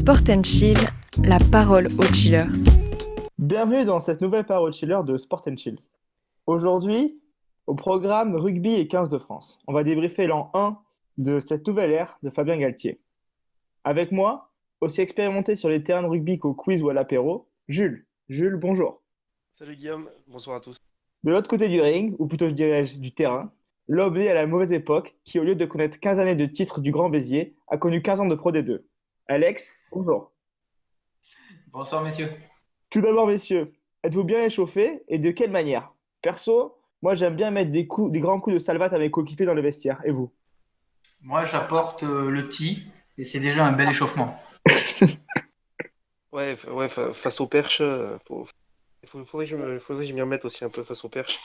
Sport and Chill, la parole aux chillers. Bienvenue dans cette nouvelle parole chiller de Sport and Chill. Aujourd'hui, au programme Rugby et 15 de France. On va débriefer l'an 1 de cette nouvelle ère de Fabien Galtier. Avec moi, aussi expérimenté sur les terrains de rugby qu'au quiz ou à l'apéro, Jules. Jules, bonjour. Salut Guillaume, bonsoir à tous. De l'autre côté du ring, ou plutôt je dirais du terrain, l'homme né à la mauvaise époque, qui au lieu de connaître 15 années de titre du Grand Béziers, a connu 15 ans de Pro D2. Alex, bonjour. Bonsoir messieurs. Tout d'abord, messieurs, êtes-vous bien échauffés et de quelle manière? Perso, moi j'aime bien mettre des grands coups de salvate à mes coéquipiers dans le vestiaire. Et vous? Moi j'apporte le tea et c'est déjà un bel échauffement. Face aux perches, faudrait que je m'y remette aussi un peu face aux perches.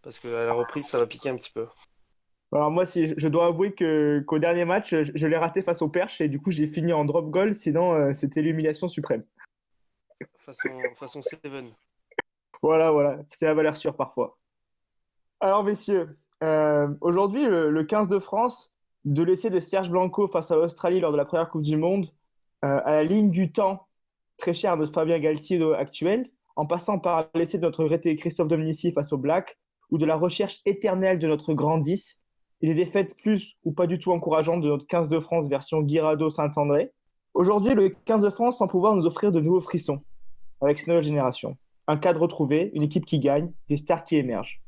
Parce qu'à la reprise, ça va piquer un petit peu. Alors moi, si je dois avouer qu'au dernier match, je l'ai raté face aux perches et du coup j'ai fini en drop goal, sinon c'était l'humiliation suprême. Façon Seven. Voilà, c'est la valeur sûre parfois. Alors messieurs, aujourd'hui le 15 de France, de l'essai de Serge Blanco face à l'Australie lors de la première Coupe du Monde, à la ligne du temps très cher de Fabien Galtier actuel, en passant par l'essai de notre regretté Christophe Dominici face aux Blacks, ou de la recherche éternelle de notre grand 10, et des défaites plus ou pas du tout encourageantes de notre 15 de France version Guirado-Saint-André. Aujourd'hui, le 15 de France semble pouvoir nous offrir de nouveaux frissons avec cette nouvelle génération. Un cadre retrouvé, une équipe qui gagne, des stars qui émergent.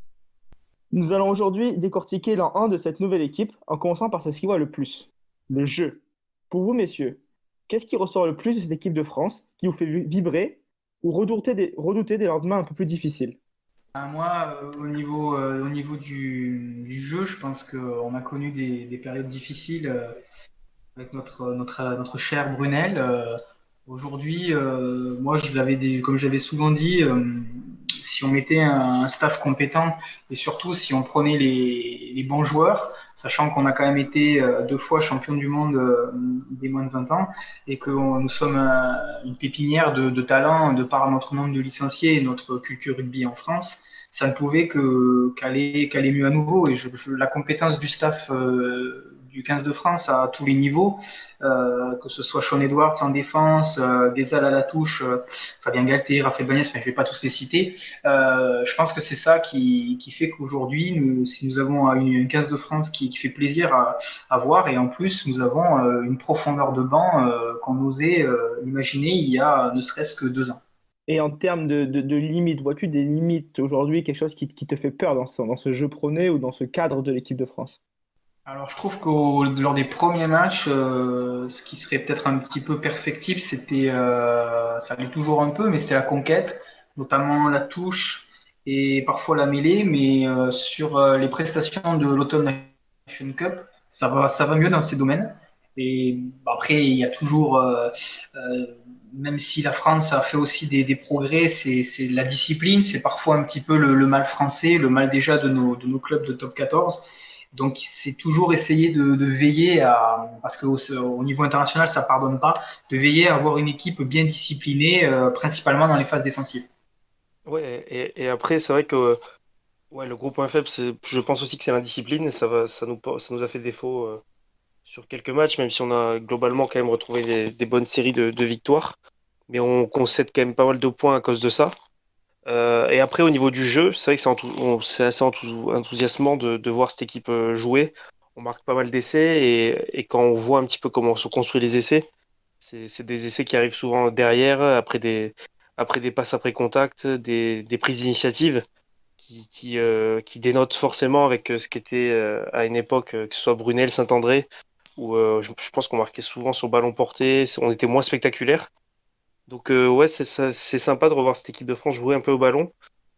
Nous allons aujourd'hui décortiquer l'an 1 de cette nouvelle équipe, en commençant par ce qui voit le plus, le jeu. Pour vous, messieurs, qu'est-ce qui ressort le plus de cette équipe de France, qui vous fait vibrer ou redouter des lendemains un peu plus difficiles? Moi, au niveau du jeu, je pense qu'on a connu des périodes difficiles avec notre cher Brunel. Aujourd'hui, moi, comme j'avais souvent dit, si on mettait un staff compétent et surtout si on prenait les bons joueurs, sachant qu'on a quand même été 2 fois champion du monde des moins de 20 ans et que nous sommes une pépinière de talents de par notre nombre de licenciés et notre culture rugby en France, ça ne pouvait qu'aller mieux à nouveau. Et la compétence du staff du 15 de France à tous les niveaux, que ce soit Sean Edwards en défense, Ghezal à la touche, Fabien Galtier, Raphaël Bagnès, enfin, je ne vais pas tous les citer. Je pense que c'est ça qui fait qu'aujourd'hui, si nous avons une 15 de France qui fait plaisir à voir, et en plus, nous avons une profondeur de banc qu'on osait imaginer il y a ne serait-ce que 2 ans. Et en termes de limites, vois-tu des limites aujourd'hui, quelque chose qui te fait peur dans ce jeu prôné ou dans ce cadre de l'équipe de France? Alors, je trouve que lors des premiers matchs, ce qui serait peut-être un petit peu perfectible, ça l'est toujours un peu, mais c'était la conquête, notamment la touche et parfois la mêlée. Mais sur les prestations de l'Autumn Nation Cup, ça va mieux dans ces domaines. Et après, il y a toujours, même si la France a fait aussi des progrès, c'est la discipline, c'est parfois un petit peu le mal français, le mal déjà de nos clubs de top 14. Donc, c'est toujours essayer de veiller parce qu'au niveau international, ça pardonne pas, de veiller à avoir une équipe bien disciplinée, principalement dans les phases défensives. Ouais, et après, c'est vrai que le gros point faible, je pense aussi que c'est l'indiscipline, et ça nous a fait défaut sur quelques matchs, même si on a globalement quand même retrouvé des bonnes séries de victoires. Mais on concède quand même pas mal de points à cause de ça. Et après, au niveau du jeu, c'est vrai que c'est assez enthousiasmant de voir cette équipe jouer. On marque pas mal d'essais et quand on voit un petit peu comment sont construits les essais, c'est des essais qui arrivent souvent derrière, après des passes après contact, des prises d'initiative qui dénotent forcément avec ce qu'était à une époque, que ce soit Brunel, Saint-André, où je pense qu'on marquait souvent sur ballon porté, on était moins spectaculaire. Donc ouais, c'est sympa de revoir cette équipe de France jouer un peu au ballon.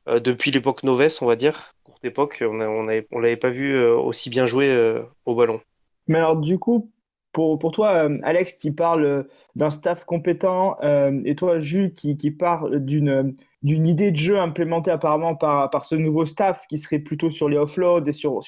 Depuis l'époque Noves, on va dire, courte époque, on l'avait pas vu aussi bien jouer au ballon. Mais alors du coup, pour toi, Alex, qui parle d'un staff compétent, et toi, Jules, qui parle d'une idée de jeu implémentée apparemment par ce nouveau staff qui serait plutôt sur les offloads et sur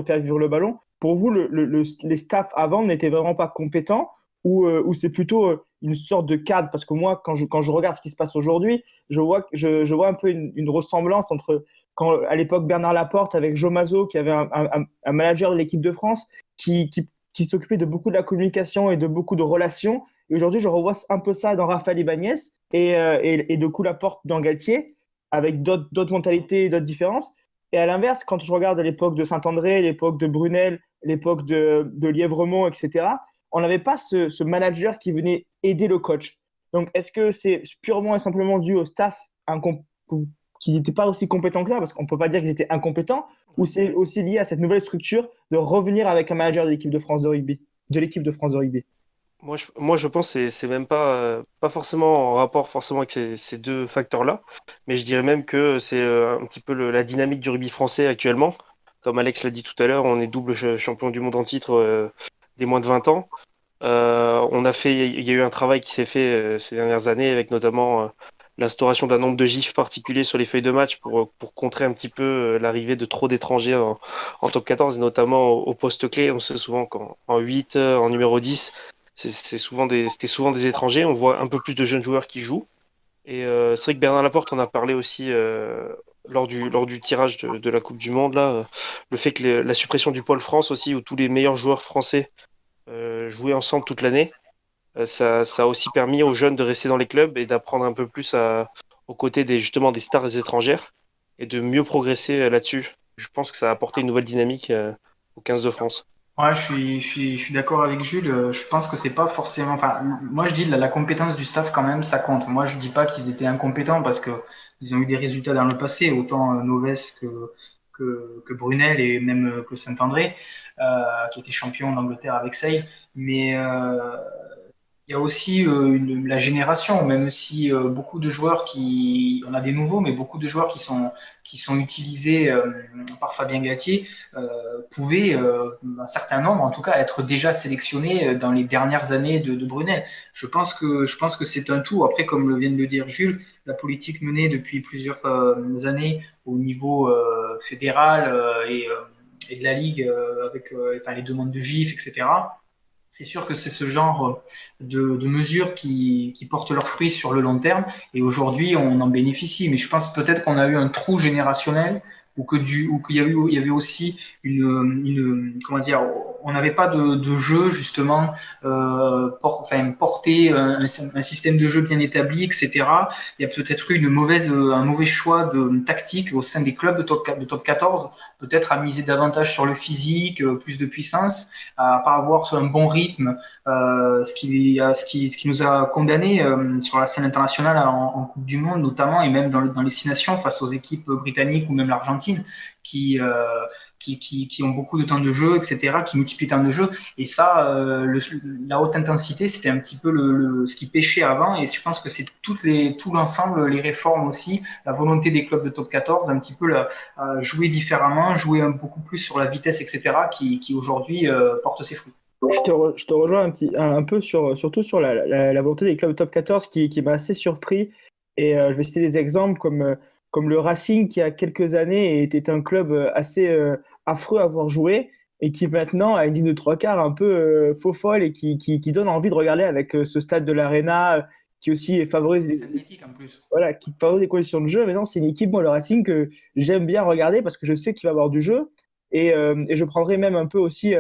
faire vivre le ballon, pour vous, les staffs avant n'étaient vraiment pas compétents ou c'est plutôt une sorte de cadre? Parce que moi, quand je regarde ce qui se passe aujourd'hui, je vois un peu une ressemblance entre quand, à l'époque, Bernard Laporte avec Joe Mazot, qui avait un manager de l'équipe de France, qui s'occupait de beaucoup de la communication et de beaucoup de relations. Et aujourd'hui, je revois un peu ça dans Raphaël Ibanez et de coup Laporte dans Galtier, avec d'autres mentalités, d'autres différences. Et à l'inverse, quand je regarde l'époque de Saint-André, l'époque de Brunel, l'époque de Lièvremont, etc., on n'avait pas ce manager qui venait aider le coach. Donc, est-ce que c'est purement et simplement dû au staff qui n'était pas aussi compétent que ça, parce qu'on ne peut pas dire qu'ils étaient incompétents, ou c'est aussi lié à cette nouvelle structure de revenir avec un manager de l'équipe de France de rugby, de l'équipe de France de rugby? Moi, je pense que c'est même pas forcément en rapport forcément avec ces deux facteurs-là, mais je dirais même que c'est un petit peu la dynamique du rugby français actuellement. Comme Alex l'a dit tout à l'heure, on est double champion du monde en titre des moins de 20 ans. Il y a eu un travail qui s'est fait ces dernières années avec notamment l'instauration d'un nombre de gifs particulier sur les feuilles de match pour contrer un petit peu l'arrivée de trop d'étrangers en top 14 et notamment au poste clé. On sait souvent qu'en 8, en numéro 10, c'était souvent des étrangers. On voit un peu plus de jeunes joueurs qui jouent. Et c'est vrai que Bernard Laporte en a parlé aussi lors du tirage de la Coupe du Monde, là, le fait que la suppression du pôle France aussi, où tous les meilleurs joueurs français jouaient ensemble toute l'année, ça a aussi permis aux jeunes de rester dans les clubs et d'apprendre un peu plus aux côtés justement des stars étrangères et de mieux progresser là-dessus. Je pense que ça a apporté une nouvelle dynamique au 15 de France. Ouais, je suis d'accord avec Jules. Je pense que c'est pas forcément. Enfin, moi je dis la compétence du staff quand même, ça compte. Moi je dis pas qu'ils étaient incompétents parce que ils ont eu des résultats dans le passé, autant Noves que Brunel et même que Saint-André, qui était champion d'Angleterre avec Sale. Mais il y a aussi la génération, même si beaucoup de joueurs on a des nouveaux, mais beaucoup de joueurs qui sont utilisés par Fabien Galtier pouvaient, un certain nombre en tout cas, être déjà sélectionnés dans les dernières années de Brunel. Je pense que c'est un tout. Après, comme le vient de le dire Jules, la politique menée depuis plusieurs années au niveau fédéral et de la Ligue avec enfin, les demandes de GIF, etc. C'est sûr que c'est ce genre de mesures qui portent leurs fruits sur le long terme et aujourd'hui on en bénéficie. Mais je pense peut-être qu'on a eu un trou générationnel ou il y avait aussi comment dire, on n'avait pas de jeu justement porter un système de jeu bien établi, etc. Il y a peut-être eu un mauvais choix de tactique au sein des clubs de top 14, peut-être à miser davantage sur le physique, plus de puissance à pas avoir un bon rythme, ce qui nous a condamnés sur la scène internationale en Coupe du Monde notamment, et même dans les 6 nations face aux équipes britanniques ou même l'Argentine, qui, euh, qui ont beaucoup de temps de jeu, etc., qui multiplient le temps de jeu. Et ça, la haute intensité, c'était un petit peu ce qui pêchait avant, et je pense que c'est tout l'ensemble, les réformes aussi, la volonté des clubs de top 14, un petit peu jouer différemment, jouer beaucoup plus sur la vitesse, etc., qui aujourd'hui porte ses fruits. Je te rejoins un peu surtout sur la volonté des clubs top 14 qui m'a assez surpris. Et je vais citer des exemples comme le Racing qui, il y a quelques années, était un club assez affreux à avoir joué et qui maintenant a une ligne de trois quarts un peu faux folle et qui donne envie de regarder avec ce stade de l'Arena qui aussi favorise C'est synthétique en plus. voilà, qui favorise les conditions de jeu. Maintenant, c'est une équipe, moi, le Racing, que j'aime bien regarder parce que je sais qu'il va avoir du jeu. Et je prendrai même un peu aussi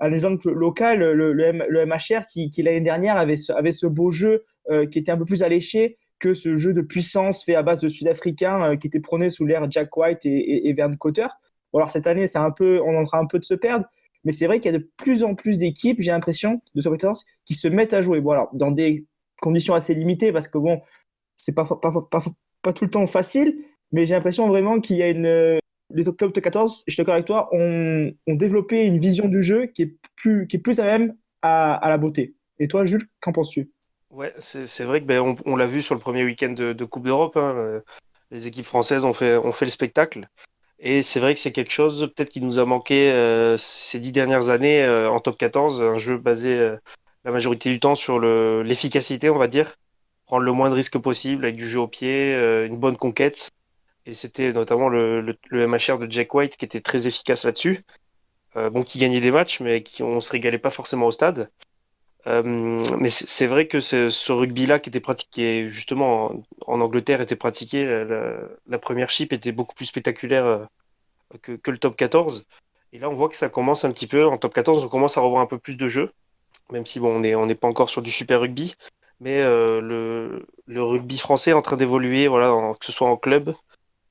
un exemple local, le MHR, qui l'année dernière avait ce beau jeu qui était un peu plus alléché que ce jeu de puissance fait à base de Sud-Africains qui était prôné sous l'ère Jack White et Vern Cotter. Bon, alors cette année, on est en train un peu de se perdre, mais c'est vrai qu'il y a de plus en plus d'équipes, j'ai l'impression, de top 14, qui se mettent à jouer. Bon, alors, dans des conditions assez limitées, parce que bon, c'est pas tout le temps facile, mais j'ai l'impression vraiment qu'il y a les top clubs de 14, je suis d'accord avec toi, ont développé une vision du jeu qui est plus à même à la beauté. Et toi, Jules, qu'en penses-tu? Ouais, c'est vrai que on l'a vu sur le premier week-end de Coupe d'Europe, hein, les équipes françaises ont fait le spectacle. Et c'est vrai que c'est quelque chose peut-être qui nous a manqué ces 10 dernières années en top 14, un jeu basé la majorité du temps sur l'efficacité, on va dire, prendre le moins de risques possible avec du jeu au pied, une bonne conquête. Et c'était notamment le MHR de Jack White qui était très efficace là-dessus. Bon, qui gagnait des matchs, mais on se régalait pas forcément au stade. Mais c'est vrai que ce rugby-là qui était pratiqué justement en Angleterre était pratiqué, la première chip était beaucoup plus spectaculaire que le top 14. Et là, on voit que ça commence un petit peu, en top 14, on commence à revoir un peu plus de jeu. même si bon, on n'est pas encore sur du super rugby, mais le rugby français est en train d'évoluer, voilà, que ce soit en club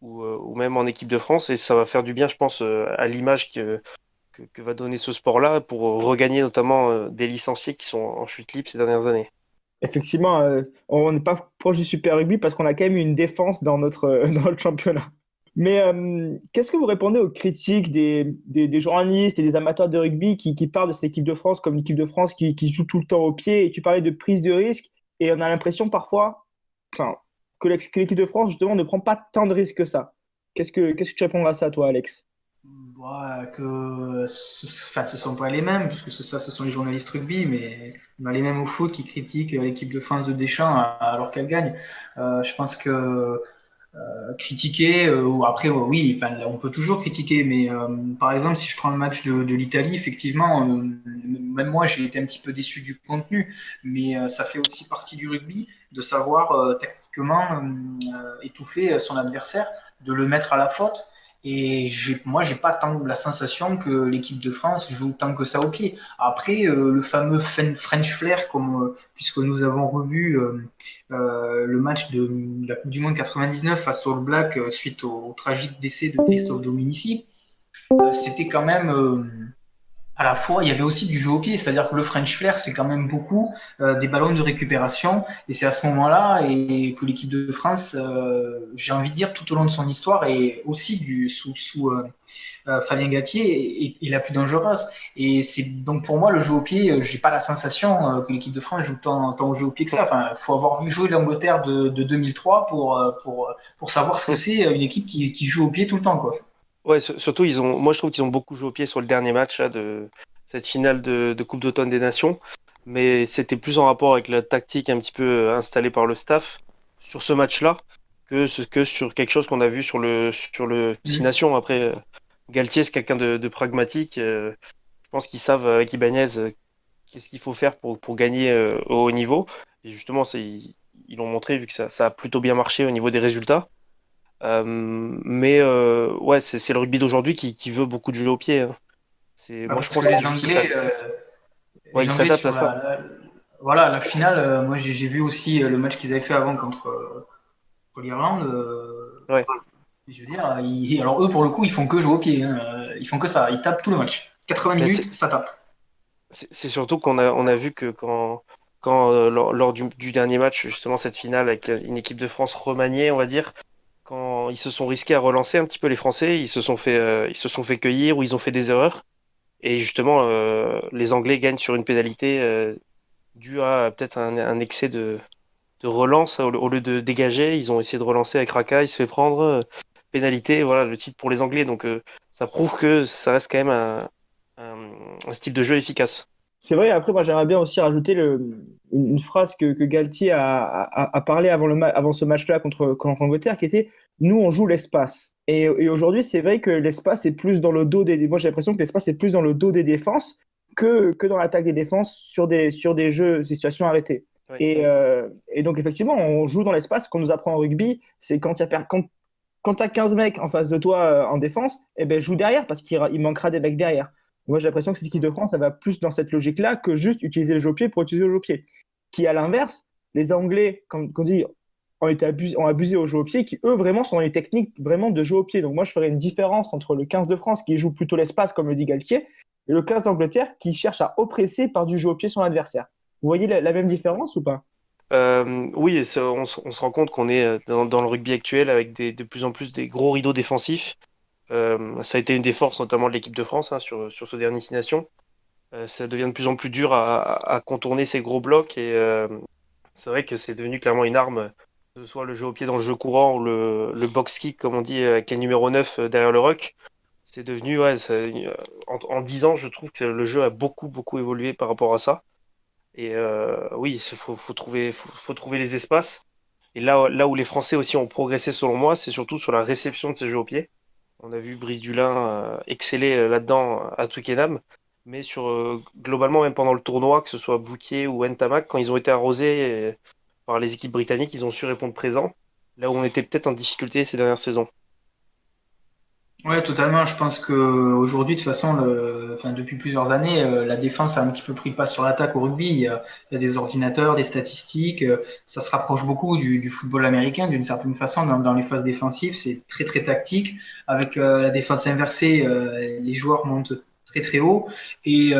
ou même en équipe de France, et ça va faire du bien, je pense, à l'image que va donner ce sport-là pour regagner notamment des licenciés qui sont en chute libre ces dernières années. Effectivement, on n'est pas proche du Super Rugby parce qu'on a quand même une défense dans notre, dans notre championnat. Mais qu'est-ce que vous répondez aux critiques des journalistes et des amateurs de rugby qui parlent de cette équipe de France comme l'équipe de France qui joue tout le temps au pied? Et tu parlais de prise de risque et on a l'impression parfois enfin, que l'équipe de France, justement, ne prend pas tant de risques que ça. Qu'est-ce que tu répondras à ça, toi, Alex? Enfin, ce sont pas les mêmes, puisque ce sont les journalistes rugby, mais on a les mêmes au foot qui critiquent l'équipe de France de Deschamps alors qu'elle gagne. Je pense que critiquer, ou après, oui, enfin, on peut toujours critiquer, mais par exemple, si je prends le match de l'Italie, effectivement, même moi, j'ai été un petit peu déçu du contenu, mais ça fait aussi partie du rugby de savoir tactiquement étouffer son adversaire, de le mettre à la faute. Et moi, j'ai pas tant la sensation que l'équipe de France joue tant que ça au pied. Après, le fameux French flair, puisque nous avons revu le match de la Coupe du Monde 99 face au All Black suite au tragique décès de Christophe Dominici, c'était quand même à la fois, il y avait aussi du jeu au pied, c'est-à-dire que le French Flair, c'est quand même beaucoup des ballons de récupération, et c'est à ce moment-là et que l'équipe de France, j'ai envie de dire, tout au long de son histoire, et aussi sous Fabien Galtier, est la plus dangereuse. Et c'est donc pour moi le jeu au pied, j'ai pas la sensation que l'équipe de France joue tant au jeu au pied que ça. Enfin, faut avoir vu jouer l'Angleterre de 2003 pour savoir ce que c'est une équipe qui joue au pied tout le temps, quoi. Ouais, surtout, moi je trouve qu'ils ont beaucoup joué au pied sur le dernier match là, de cette finale de Coupe d'automne des Nations, mais c'était plus en rapport avec la tactique un petit peu installée par le staff sur ce match-là que sur quelque chose qu'on a vu sur le Six Mm. Nations. Après, Galtier, c'est quelqu'un de pragmatique. Je pense qu'ils savent avec Ibanez qu'est-ce qu'il faut faire pour gagner au haut niveau. Et justement, ils l'ont montré vu que ça a plutôt bien marché au niveau des résultats. Mais ouais, c'est le rugby d'aujourd'hui qui veut beaucoup de jeu au pied, hein. Moi, je Parce que pense que c'est juste qu'il ouais, Les il Anglais s'adapte à sur ça. voilà, la finale, moi j'ai vu aussi le match qu'ils avaient fait avant contre l'Irlande. Ouais. Je veux dire, alors eux pour le coup, ils font que jouer au pied, hein. Ils font que ça, ils tapent tout le match. 80 Mais minutes, ça tape. c'est surtout qu'on a vu que quand lors du dernier match, justement, cette finale avec une équipe de France remaniée, on va dire, quand ils se sont risqués à relancer un petit peu les Français, ils se sont fait cueillir ou ils ont fait des erreurs. Et justement, les Anglais gagnent sur une pénalité due à peut-être un excès de relance au lieu de dégager. Ils ont essayé de relancer avec Raka, il se fait prendre. Pénalité, voilà le titre pour les Anglais. Donc ça prouve que ça reste quand même un, un style de jeu efficace. C'est vrai, après, moi, j'aimerais bien aussi rajouter une phrase que Galtier a parlé avant ce match-là contre l'Angleterre, qui était nous, on joue l'espace. Et aujourd'hui, c'est vrai que l'espace est plus dans le dos des. Moi, j'ai l'impression que l'espace est plus dans le dos des défenses que dans l'attaque des défenses sur des jeux, des situations arrêtées. Ouais. Et donc, effectivement, on joue dans l'espace. Ce qu'on nous apprend en rugby, c'est quand tu as 15 mecs en face de toi en défense, eh ben, joue derrière parce qu'il manquera des mecs derrière. Moi, j'ai l'impression que cette équipe de France, ça va plus dans cette logique-là que juste utiliser le jeu au pied pour utiliser le jeu au pied. Qui, à l'inverse, les Anglais, comme on dit, ont abusé au jeu au pied, qui, eux, vraiment, sont dans les techniques vraiment de jeu au pied. Donc, moi, je ferais une différence entre le 15 de France, qui joue plutôt l'espace, comme le dit Galtier, et le 15 d'Angleterre, qui cherche à oppresser par du jeu au pied son adversaire. Vous voyez la même différence ou pas? Oui, et on se rend compte qu'on est dans le rugby actuel avec de plus en plus des gros rideaux défensifs. Ça a été une des forces notamment de l'équipe de France, hein, sur ce dernier Six Nations. Ça devient de plus en plus dur à contourner ces gros blocs et c'est vrai que c'est devenu clairement une arme, que ce soit le jeu au pied dans le jeu courant ou le box kick, comme on dit, avec le numéro 9 derrière le ruck. C'est devenu, ouais, en 10 ans, je trouve que le jeu a beaucoup, beaucoup évolué par rapport à ça. Et oui, faut trouver les espaces. Et là où les Français aussi ont progressé, selon moi, c'est surtout sur la réception de ces jeux au pied. On a vu Brice Dulin exceller là-dedans à Twickenham. Mais globalement, même pendant le tournoi, que ce soit Boutier ou Ntamak, quand ils ont été arrosés par les équipes britanniques, ils ont su répondre présent. Là où on était peut-être en difficulté ces dernières saisons. Ouais, totalement. Je pense que aujourd'hui, de toute façon, enfin, depuis plusieurs années, la défense a un petit peu pris le pas sur l'attaque au rugby. Il y a des ordinateurs, des statistiques. Ça se rapproche beaucoup du football américain d'une certaine façon dans les phases défensives. C'est très très tactique. Avec la défense inversée, les joueurs montent très très haut. Et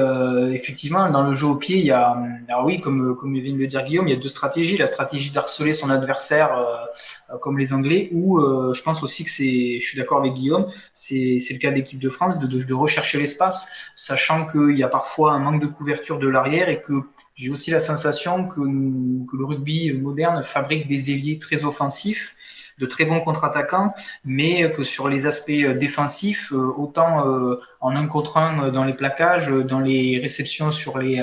effectivement, dans le jeu au pied, il y a, alors oui, comme vient de le dire Guillaume, il y a deux stratégies. La stratégie d'harceler son adversaire, comme les Anglais, ou je pense aussi que je suis d'accord avec Guillaume, c'est le cas de l'équipe de France, de rechercher l'espace, sachant qu'il y a parfois un manque de couverture de l'arrière et que j'ai aussi la sensation que le rugby moderne fabrique des ailiers très offensifs, de très bons contre-attaquants, mais que sur les aspects défensifs, autant en un contre un dans les plaquages, dans les réceptions sur les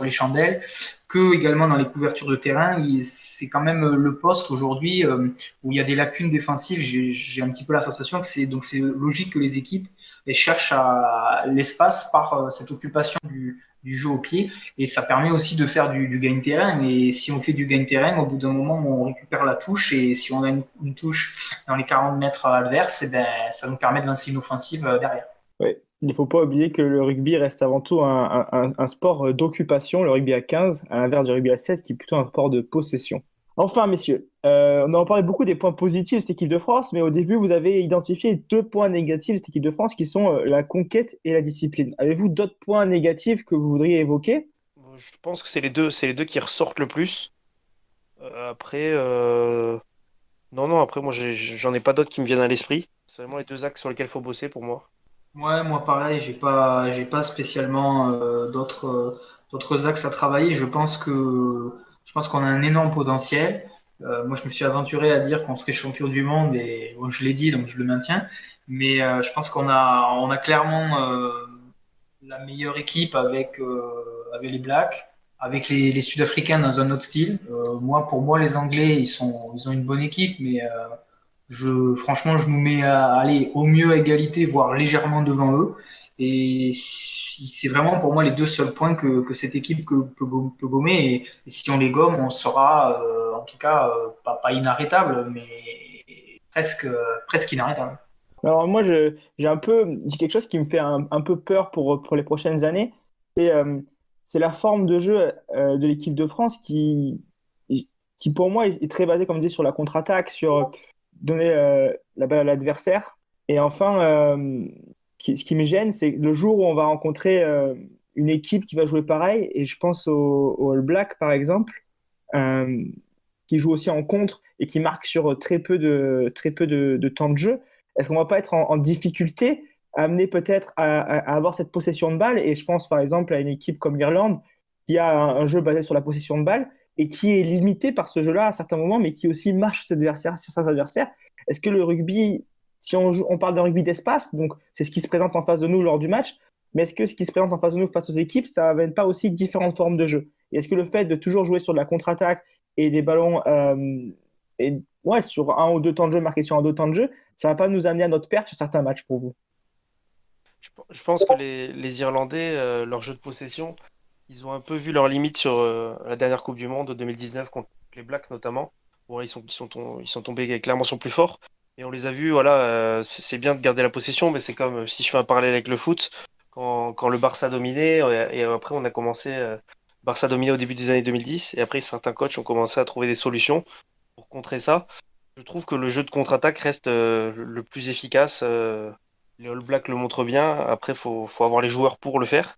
chandelles, que également dans les couvertures de terrain, c'est quand même le poste aujourd'hui où il y a des lacunes défensives. J'ai un petit peu la sensation que c'est logique que les équipes cherchent l'espace par cette occupation du jeu au pied et ça permet aussi de faire du gain terrain. Et si on fait du gain terrain, au bout d'un moment, on récupère la touche et si on a une touche dans les 40 mètres adverses, eh ben, ça nous permet de lancer une offensive derrière. Ouais. Il ne faut pas oublier que le rugby reste avant tout un sport d'occupation, le rugby à 15, à l'inverse du rugby à 7, qui est plutôt un sport de possession. Enfin, messieurs, on en parlait beaucoup des points positifs de cette équipe de France, mais au début, vous avez identifié deux points négatifs de cette équipe de France qui sont la conquête et la discipline. Avez-vous d'autres points négatifs que vous voudriez évoquer? Je pense que c'est les deux qui ressortent le plus. Après, non, non, après, moi, j'en ai pas d'autres qui me viennent à l'esprit. C'est vraiment les deux axes sur lesquels il faut bosser pour moi. Ouais, moi pareil, j'ai pas spécialement d'autres axes à travailler. Je pense qu'on a un énorme potentiel. Moi, je me suis aventuré à dire qu'on serait champion du monde et bon, je l'ai dit, donc je le maintiens. Mais je pense on a clairement la meilleure équipe avec les Blacks, avec les Sud-Africains dans un autre style. Pour moi, les Anglais, ils ont une bonne équipe, mais franchement, je nous mets à aller au mieux à égalité, voire légèrement devant eux. Et c'est vraiment pour moi les deux seuls points que cette équipe peut gommer. Et si on les gomme, on sera en tout cas pas inarrêtable, mais presque inarrêtable. Alors moi, j'ai quelque chose qui me fait un peu peur pour les prochaines années. C'est c'est la forme de jeu de l'équipe de France qui pour moi, est très basée, comme dit, sur la contre-attaque, sur donner la balle à l'adversaire. Et enfin, ce qui me gêne, c'est le jour où on va rencontrer une équipe qui va jouer pareil, et je pense au All Black, par exemple, euh, qui joue aussi en contre et qui marque sur très peu de temps de jeu. Est-ce qu'on va pas être en difficulté, amené peut-être à avoir cette possession de balle? Et je pense par exemple à une équipe comme l'Irlande qui a un jeu basé sur la possession de balle et qui est limité par ce jeu-là à certains moments, mais qui aussi marche sur ses adversaires. Est-ce que le rugby, si on parle d'un rugby d'espace, donc c'est ce qui se présente en face de nous lors du match, mais est-ce que ce qui se présente en face de nous face aux équipes, ça n'amène pas aussi différentes formes de jeu? Et est-ce que le fait de toujours jouer sur de la contre-attaque et des ballons ouais, sur un ou deux temps de jeu, marqués sur un ou deux temps de jeu, ça va pas nous amener à notre perte sur certains matchs pour vous? Je pense que les Irlandais, leur jeu de possession, ils ont un peu vu leurs limites sur la dernière Coupe du Monde 2019 contre les Blacks notamment. Bon, ils sont tombés clairement sur plus fort. Et on les a vus, voilà, c'est bien de garder la possession, mais c'est comme si je fais un parallèle avec le foot, quand le Barça dominait, et après on a commencé, Barça dominait au début des années 2010, et après certains coachs ont commencé à trouver des solutions pour contrer ça. Je trouve que le jeu de contre-attaque reste le plus efficace. Les All Blacks le montrent bien. Après, faut avoir les joueurs pour le faire.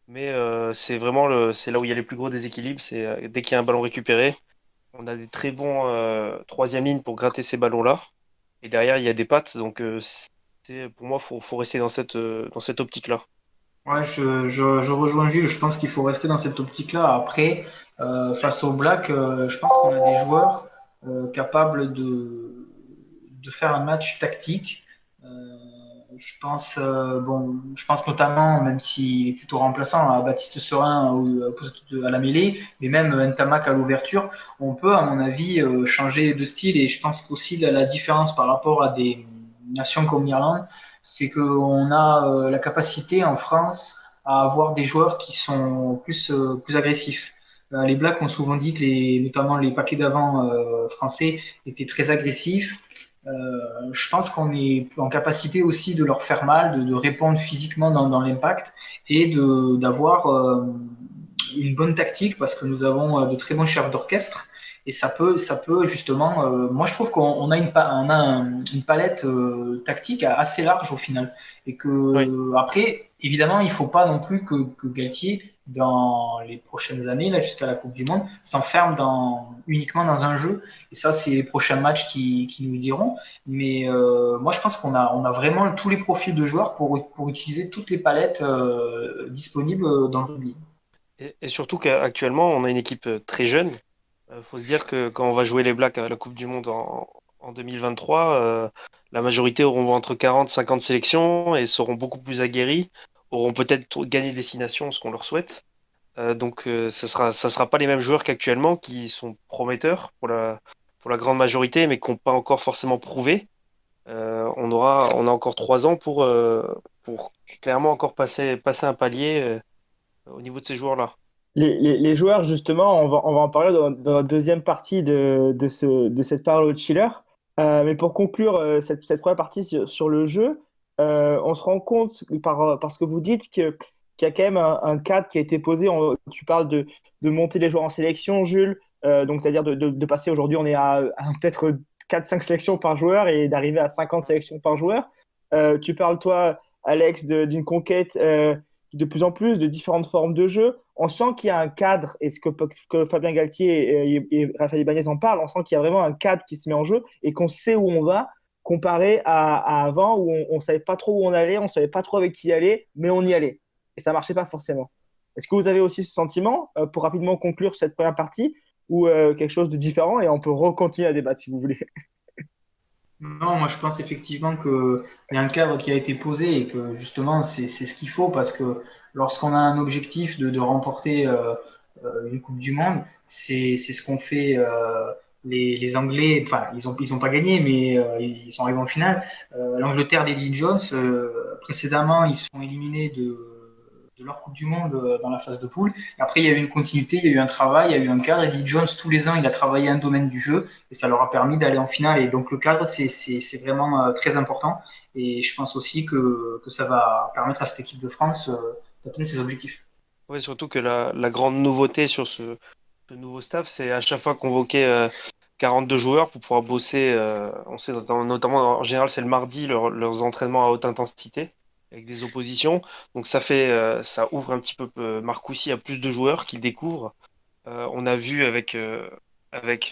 Mais c'est là où il y a les plus gros déséquilibres. C'est dès qu'il y a un ballon récupéré, on a des très bons troisième ligne pour gratter ces ballons-là. Et derrière, il y a des pattes. Donc, pour moi, faut rester dans cette optique-là. Ouais, je rejoins Jules. Je pense qu'il faut rester dans cette optique-là. Après, face aux Blacks, je pense qu'on a des joueurs capables de faire un match tactique. Euh, je pense notamment, même s'il est plutôt remplaçant, à Baptiste Serin au poste à la mêlée, mais même Ntamak à l'ouverture, on peut, à mon avis, changer de style. Et je pense qu'aussi la différence par rapport à des nations comme l'Irlande, c'est qu'on a la capacité en France à avoir des joueurs qui sont plus agressifs. Les Blacks ont souvent dit que notamment les paquets d'avant français étaient très agressifs. Je pense qu'on est en capacité aussi de leur faire mal, de répondre physiquement dans l'impact et d'avoir une bonne tactique parce que nous avons de très bons chefs d'orchestre et ça peut justement. Moi, je trouve qu'on a une palette tactique assez large au final et Oui. que après, évidemment, il faut pas non plus que Galtier dans les prochaines années, là jusqu'à la Coupe du Monde, s'enferme uniquement dans un jeu. Et ça, c'est les prochains matchs qui nous le diront. Mais moi, je pense on a vraiment tous les profils de joueurs pour utiliser toutes les palettes disponibles dans le public. Et surtout qu'actuellement, on a une équipe très jeune. Faut se dire que quand on va jouer les Blacks à la Coupe du Monde en 2023, la majorité auront entre 40 et 50 sélections et seront beaucoup plus aguerris, auront peut-être gagné destination, ce qu'on leur souhaite. Donc, ça sera pas les mêmes joueurs qu'actuellement qui sont prometteurs pour la grande majorité, mais qui n'ont pas encore forcément prouvé. On a encore 3 ans pour clairement encore passer un palier au niveau de ces joueurs-là. Les joueurs, justement, on va en parler dans la deuxième partie de cette parole au chiller. Mais pour conclure cette première partie sur le jeu, on se rend compte par ce que vous dites qu'il y a quand même un cadre qui a été posé. Tu parles de monter les joueurs en sélection, Jules. Donc, c'est-à-dire de passer aujourd'hui, on est à peut-être 4-5 sélections par joueur et d'arriver à 50 sélections par joueur. Tu parles, toi, Alex, d'une conquête de plus en plus de différentes formes de jeu. On sent qu'il y a un cadre, et ce que Fabien Galtier et Raphaël Ibanez en parlent, on sent qu'il y a vraiment un cadre qui se met en jeu et qu'on sait où on va, comparé à avant où on ne savait pas trop où on allait, on ne savait pas trop avec qui y aller, mais on y allait. Et ça ne marchait pas forcément. Est-ce que vous avez aussi ce sentiment, pour rapidement conclure cette première partie, ou quelque chose de différent, et on peut recontinuer à débattre si vous voulez? Non, moi je pense effectivement qu'il y a un cadre qui a été posé et que justement c'est ce qu'il faut parce que lorsqu'on a un objectif de remporter une Coupe du Monde, c'est ce qu'ont fait les Anglais. Enfin, ils ont pas gagné, mais ils sont arrivés en finale. L'Angleterre d'Eddie Jones, précédemment, ils sont éliminés de leur Coupe du Monde dans la phase de poule. Et après, il y a eu une continuité, il y a eu un travail, il y a eu un cadre. Eddie Jones, tous les ans, il a travaillé un domaine du jeu et ça leur a permis d'aller en finale. Et donc le cadre, c'est vraiment très important. Et je pense aussi que ça va permettre à cette équipe de France d'atteindre ses objectifs. Oui, surtout que la grande nouveauté sur ce nouveau staff, c'est à chaque fois convoquer 42 joueurs pour pouvoir bosser. On sait notamment, en général, c'est le mardi, leurs entraînements à haute intensité avec des oppositions. Donc ça ouvre un petit peu Marcoussis à plus de joueurs qui découvrent. On a vu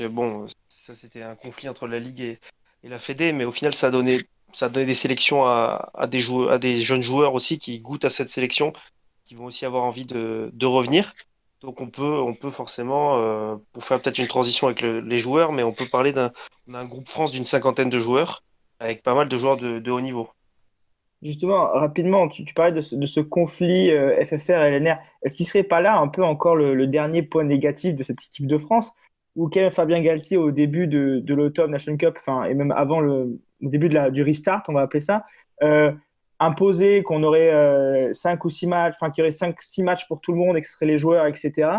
bon, ça c'était un conflit entre la Ligue et la Fédé, mais au final, ça a donné des sélections à des jeunes joueurs aussi qui goûtent à cette sélection qui vont aussi avoir envie de revenir. Donc on peut forcément, pour faire peut-être une transition avec les joueurs, mais on peut parler d'un groupe France d'une cinquantaine de joueurs, avec pas mal de joueurs de haut niveau. Justement, rapidement, tu parlais de ce conflit FFR-LNR. Est-ce qu'il ne serait pas là un peu encore le dernier point négatif de cette équipe de France, où quand même Fabien Galtier, au début de l'Automne Nation Cup, enfin, et même avant au début du restart, on va appeler ça, euh, imposé qu'on aurait 5 ou 6 matchs, enfin, qu'il y aurait 5-6 matchs pour tout le monde et que ce seraient les joueurs, etc.,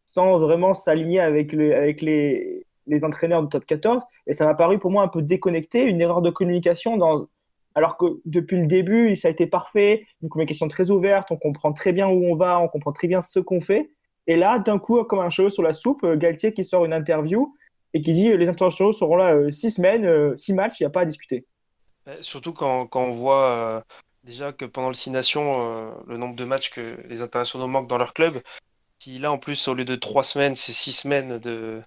sans vraiment s'aligner avec les entraîneurs de top 14. Et ça m'a paru pour moi un peu déconnecté, une erreur de communication alors que depuis le début, ça a été parfait, une communication très ouverte, on comprend très bien où on va, on comprend très bien ce qu'on fait. Et là, d'un coup, comme un cheveu sur la soupe, Galtier qui sort une interview et qui dit les internationaux seront là 6 semaines, 6 matchs, il n'y a pas à discuter. Surtout quand on voit déjà que pendant le Six Nations, le nombre de matchs que les internationaux manquent dans leur club, si là en plus, au lieu de 3 semaines, c'est 6 semaines de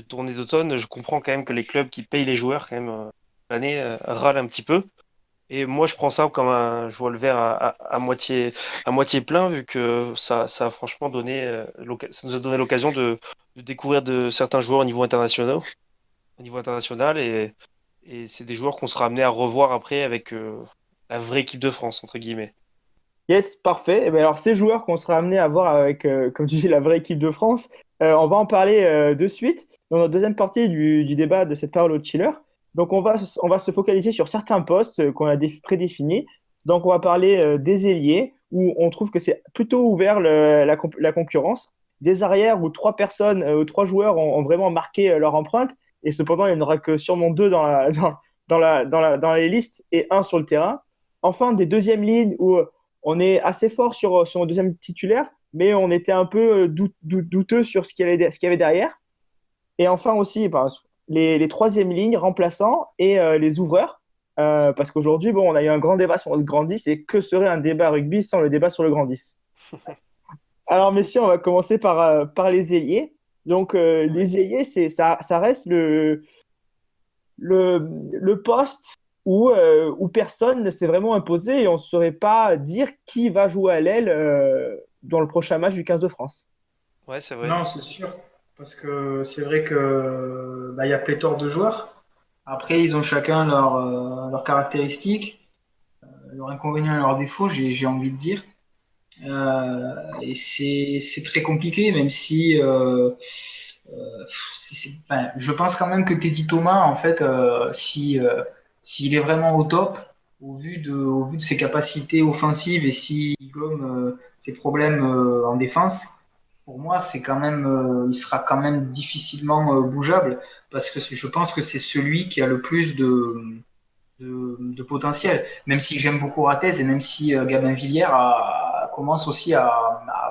tournée d'automne, je comprends quand même que les clubs qui payent les joueurs quand même l'année râlent un petit peu. Et moi, je prends ça comme je vois le verre à moitié plein, vu que ça a franchement donné, ça nous a donné l'occasion de découvrir de certains joueurs au niveau international, et c'est des joueurs qu'on sera amené à revoir après avec la vraie équipe de France, entre guillemets. Yes, parfait. Et bien alors, ces joueurs qu'on sera amené à voir avec, comme tu dis, la vraie équipe de France, on va en parler de suite dans notre deuxième partie du débat de cette parole au chiller. Donc, on va se focaliser sur certains postes qu'on a prédéfinis. Donc, on va parler des ailiers, où on trouve que c'est plutôt ouvert la concurrence. Des arrières, où 3 personnes, 3 joueurs ont vraiment marqué leur empreinte. Et cependant, il n'y en aura que sûrement 2 dans dans les listes et un sur le terrain. Enfin, des deuxièmes lignes où on est assez fort sur le deuxième titulaire, mais on était un peu douteux sur ce qu'il y avait derrière. Et enfin aussi, les troisièmes lignes remplaçants et les ouvreurs. Parce qu'aujourd'hui, bon, on a eu un grand débat sur le grand 10 et que serait un débat rugby sans le débat sur le grand 10? Alors, messieurs, on va commencer par les ailiers. Donc, les ailiers, ça reste le poste où personne ne s'est vraiment imposé et on ne saurait pas dire qui va jouer à l'aile dans le prochain match du 15 de France. Ouais, c'est vrai. Non, c'est sûr. Parce que c'est vrai que il y a pléthore de joueurs. Après, ils ont chacun leurs caractéristiques, leurs inconvénients et leurs défauts, j'ai envie de dire. Et c'est très compliqué, même si enfin, je pense quand même que Teddy Thomas, en fait, s'il est vraiment au top, au vu de ses capacités offensives et s'il gomme ses problèmes en défense, pour moi, c'est quand même, il sera quand même difficilement bougeable parce que je pense que c'est celui qui a le plus de potentiel. Même si j'aime beaucoup Ratez et même si Gabin Villiers commence aussi à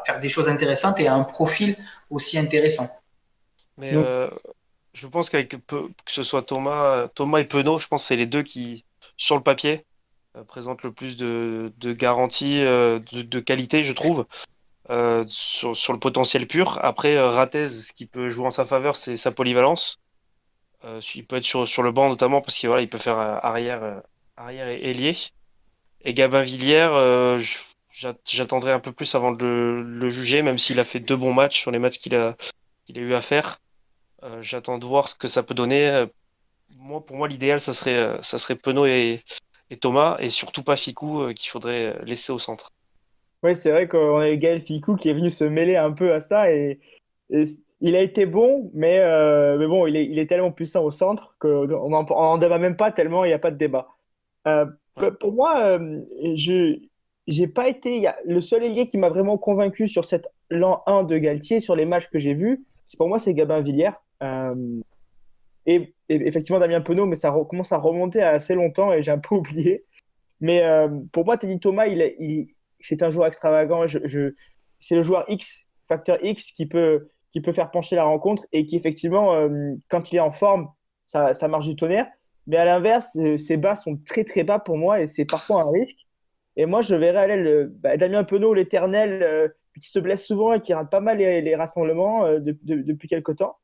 faire des choses intéressantes et a un profil aussi intéressant. Mais Donc, je pense que ce soit Thomas et Penaud, je pense que c'est les deux qui, sur le papier, présentent le plus de garanties de qualité, je trouve, sur le potentiel pur. Après, Ratez, ce qui peut jouer en sa faveur, c'est sa polyvalence. Il peut être sur le banc notamment parce qu'il voilà, il peut faire arrière et ailier. Et Gabin Villiers, j'attendrai un peu plus avant de le juger, même s'il a fait 2 bons matchs sur les matchs qu'il a eu à faire. J'attends de voir ce que ça peut donner. Pour moi, l'idéal, ça serait Penaud et Thomas, et surtout pas Ficou, qu'il faudrait laisser au centre. ouais, c'est vrai qu'on a eu Gaël Ficou qui est venu se mêler un peu à ça et il a été bon, mais bon, il est tellement puissant au centre qu'on n'en débat même pas tellement il n'y a pas de débat. Euh, Ouais. pour moi, j'ai pas été. Le seul ailier qui m'a vraiment convaincu sur cet l'an 1 de Galtier, sur les matchs que j'ai vus, pour moi, c'est Gabin Villiers. Euh, et effectivement, Damien Penaud, mais commence à remonter à assez longtemps et j'ai un peu oublié. Mais pour moi, Teddy Thomas, c'est un joueur extravagant. C'est le joueur X, facteur X, qui peut faire pencher la rencontre et qui, effectivement, quand il est en forme, ça marche du tonnerre. Mais à l'inverse, ses bas sont très, très bas pour moi et c'est parfois un risque. Et moi, je verrais à l'aile Damien Penaud, l'éternel, qui se blesse souvent et qui rate pas mal les rassemblements depuis quelques temps.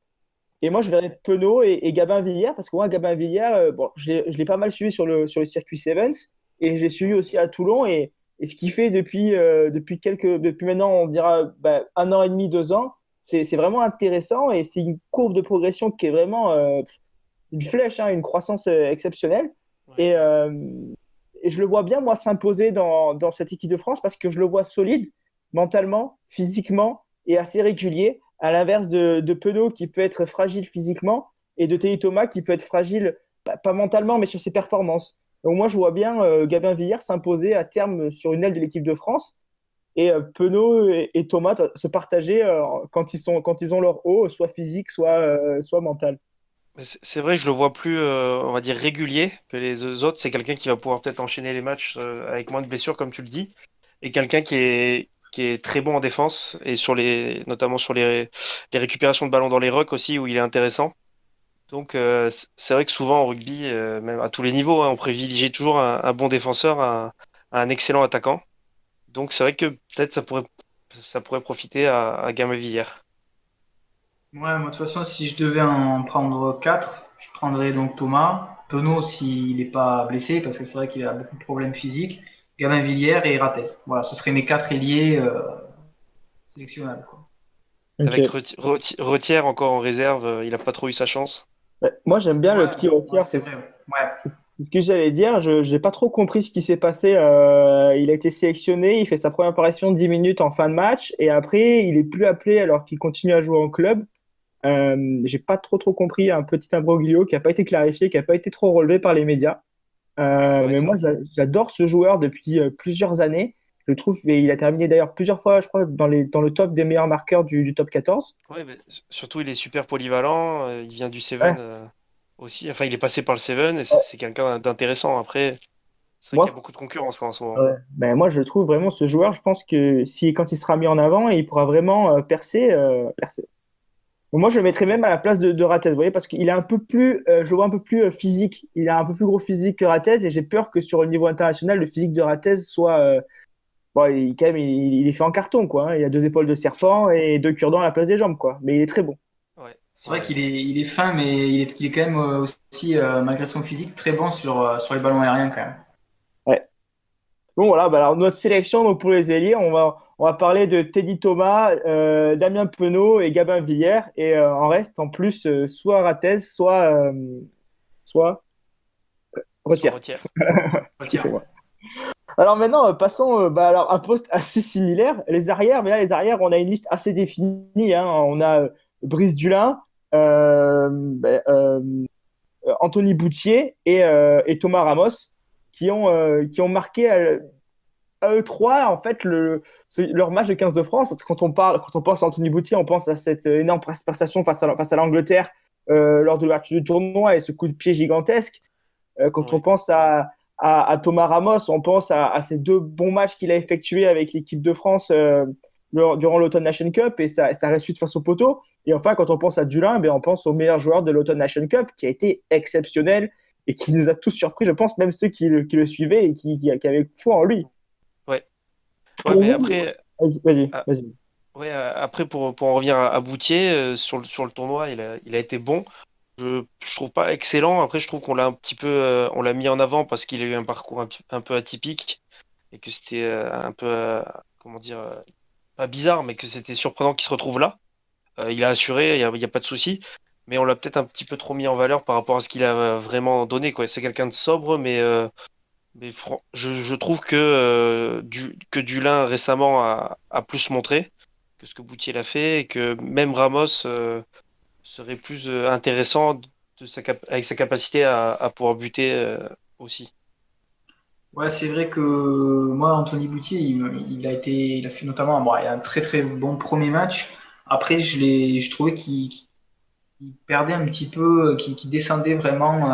Et moi, je verrais Penaud et Gabin Villiers, parce que moi, Gabin Villiers, bon, je l'ai pas mal suivi sur le circuit Sevens, et je l'ai suivi aussi à Toulon, et ce qu'il fait depuis maintenant, on dira 1 an et demi, 2 ans, c'est vraiment intéressant, et c'est une courbe de progression qui est vraiment une flèche, hein, une croissance exceptionnelle. Ouais. Et je le vois bien, moi, s'imposer dans cette équipe de France, parce que je le vois solide, mentalement, physiquement, et assez régulier à l'inverse de Penaud qui peut être fragile physiquement et de Teddy Thomas qui peut être fragile, pas mentalement, mais sur ses performances. Donc moi, je vois bien Gabin Villiers s'imposer à terme sur une aile de l'équipe de France et Penaud et Thomas se partager quand ils ont leur haut, soit physique, soit mental. Mais c'est vrai que je le vois plus, on va dire, régulier que les autres. C'est quelqu'un qui va pouvoir peut-être enchaîner les matchs avec moins de blessures, comme tu le dis, et quelqu'un qui est très bon en défense et notamment sur les récupérations de ballons dans les rucks aussi, où il est intéressant. Donc, c'est vrai que souvent en rugby, même à tous les niveaux, hein, on privilégie toujours un bon défenseur à un excellent attaquant. Donc, c'est vrai que peut-être ça pourrait profiter à Gamavilliers. Ouais, moi, de toute façon, si je devais en prendre quatre, je prendrais donc Thomas, Penaud s'il n'est pas blessé, parce que c'est vrai qu'il a beaucoup de problèmes physiques, Gabin Villiers et Ratez. Voilà, ce seraient mes quatre ailiers sélectionnables, quoi. Avec Ok. Retière encore en réserve, il n'a pas trop eu sa chance. Ouais, moi, j'aime bien le Ouais, petit ouais, Retière. c'est C'est vrai. Ouais. ce que j'allais dire. Je n'ai pas trop compris ce qui s'est passé. Il a été sélectionné, il fait sa première apparition 10 minutes en fin de match et après, il est plus appelé alors qu'il continue à jouer en club. J'ai pas trop compris un petit imbroglio qui n'a pas été clarifié, qui n'a pas été trop relevé par les médias. Ouais, Mais c'est moi, vrai. j'adore ce joueur depuis plusieurs années. Je trouve, et il a terminé d'ailleurs plusieurs fois, je crois, dans le top des meilleurs marqueurs du top 14. Ouais, mais surtout, il est super polyvalent. Il vient du Seven. Ouais. aussi. Enfin, il est passé par le Seven et c'est quelqu'un d'intéressant. Après, c'est vrai qu'il y a Moi, beaucoup de concurrence quoi, en ce moment. ouais. Ben, moi, je trouve vraiment ce joueur, je pense que si, quand il sera mis en avant, il pourra vraiment percer, percer. Bon, moi, je le mettrais même à la place de Ratez, vous voyez, parce qu'il est un peu plus, je le vois un peu plus physique. Il a un peu plus gros physique que Ratez et j'ai peur que sur le niveau international, le physique de Ratez soit. Bon, quand même, il est fait en carton, quoi, hein. Il a deux épaules de serpent et deux cure-dents à la place des jambes, quoi. Mais il est très bon. Ouais, C'est vrai ouais, qu'il est fin, mais il est quand même aussi, malgré son physique, très bon sur les ballons aériens quand même. Ouais. Bon, voilà, bah, alors notre sélection donc, pour les ailiers, on va parler de Teddy Thomas, Damien Penaud et Gabin Villiers. Et en reste, en plus, soit Ratez, soit sur Retière. retière. Retiens. Excusez-moi. Alors maintenant, passons bah, alors, à un poste assez similaire, les arrières. Mais là, les arrières, on a une liste assez définie, hein. On a Brice Dulin, Anthony Boutier et Thomas Ramos qui ont marqué à eux trois, en fait, leur match de 15 de France. Parce que quand on pense à Anthony Boutier, on pense à cette énorme prestation face à l'Angleterre lors de l'ouverture du tournoi et ce coup de pied gigantesque. Quand on Ouais. pense à Thomas Ramos, on pense à ces deux bons matchs qu'il a effectués avec l'équipe de France durant l'Automne Nation Cup et sa réussite face au poteau. Et enfin, quand on pense à Dulin, ben, on pense au meilleur joueur de l'Automne Nation Cup qui a été exceptionnel et qui nous a tous surpris, je pense, même ceux qui le suivaient et qui avaient foi en lui. Ouais. Ouais, Pour mais vous, après, vas-y, vas-y, ah, vas-y. ouais, après pour en revenir à Boutier, sur le tournoi, il a été bon. Je trouve pas excellent. Après, je trouve qu'on l'a un petit peu, on l'a mis en avant parce qu'il a eu un parcours un peu atypique et que c'était un peu, comment dire, pas bizarre, mais que c'était surprenant qu'il se retrouve là. Il a assuré, il y a pas de souci. Mais on l'a peut-être un petit peu trop mis en valeur par rapport à ce qu'il a vraiment donné, quoi. C'est quelqu'un de sobre, mais je trouve que Dulin récemment a plus montré que ce que Boutier l'a fait et que même Ramos serait plus intéressant avec sa capacité à pouvoir buter aussi. Ouais, c'est vrai que moi, Anthony Boutier, il a fait notamment, bon, il a un très très bon premier match. Après, je trouvais qu'il perdait un petit peu, qu'il descendait vraiment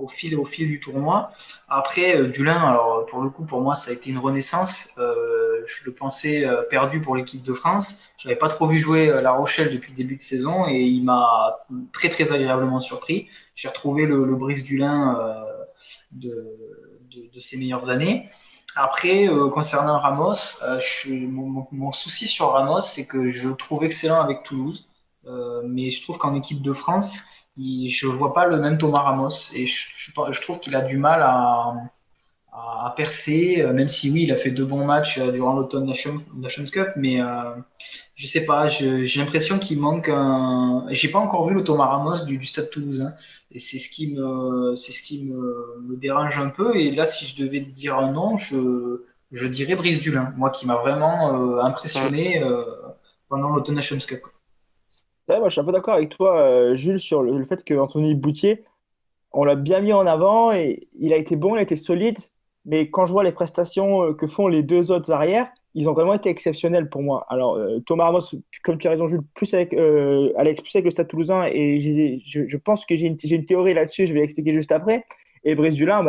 au fil du tournoi. Après, Dulin, alors pour le coup, pour moi, ça a été une renaissance. Je le pensais perdu pour l'équipe de France. Je n'avais pas trop vu jouer La Rochelle depuis le début de saison et il m'a très très agréablement surpris. J'ai retrouvé le Brice Dulin de ses meilleures années. Après, concernant Ramos, mon souci sur Ramos, c'est que je le trouve excellent avec Toulouse. Mais je trouve qu'en équipe de France, je ne vois pas le même Thomas Ramos et je trouve qu'il a du mal à percer, même si oui, il a fait deux bons matchs durant l'Automne Nations Cup, mais je sais pas, j'ai l'impression qu'il manque un. J'ai pas encore vu le Thomas Ramos du Stade Toulousain et c'est ce qui me dérange un peu. Et là, si je devais te dire un nom, je dirais Brice Dulin, moi qui m'a vraiment Mm. impressionné pendant l'Automne Nations Cup. Ouais, moi, je suis un peu d'accord avec toi, Jules, sur le fait que Anthony Boutier, on l'a bien mis en avant et il a été bon, il a été solide. Mais quand je vois les prestations que font les deux autres arrières, ils ont vraiment été exceptionnels pour moi. Alors, Thomas Ramos, comme tu as raison, Jules, plus avec, Alex, plus avec le Stade Toulousain. Et je pense que j'ai une théorie là-dessus, je vais l'expliquer juste après. Et Brice Dulin,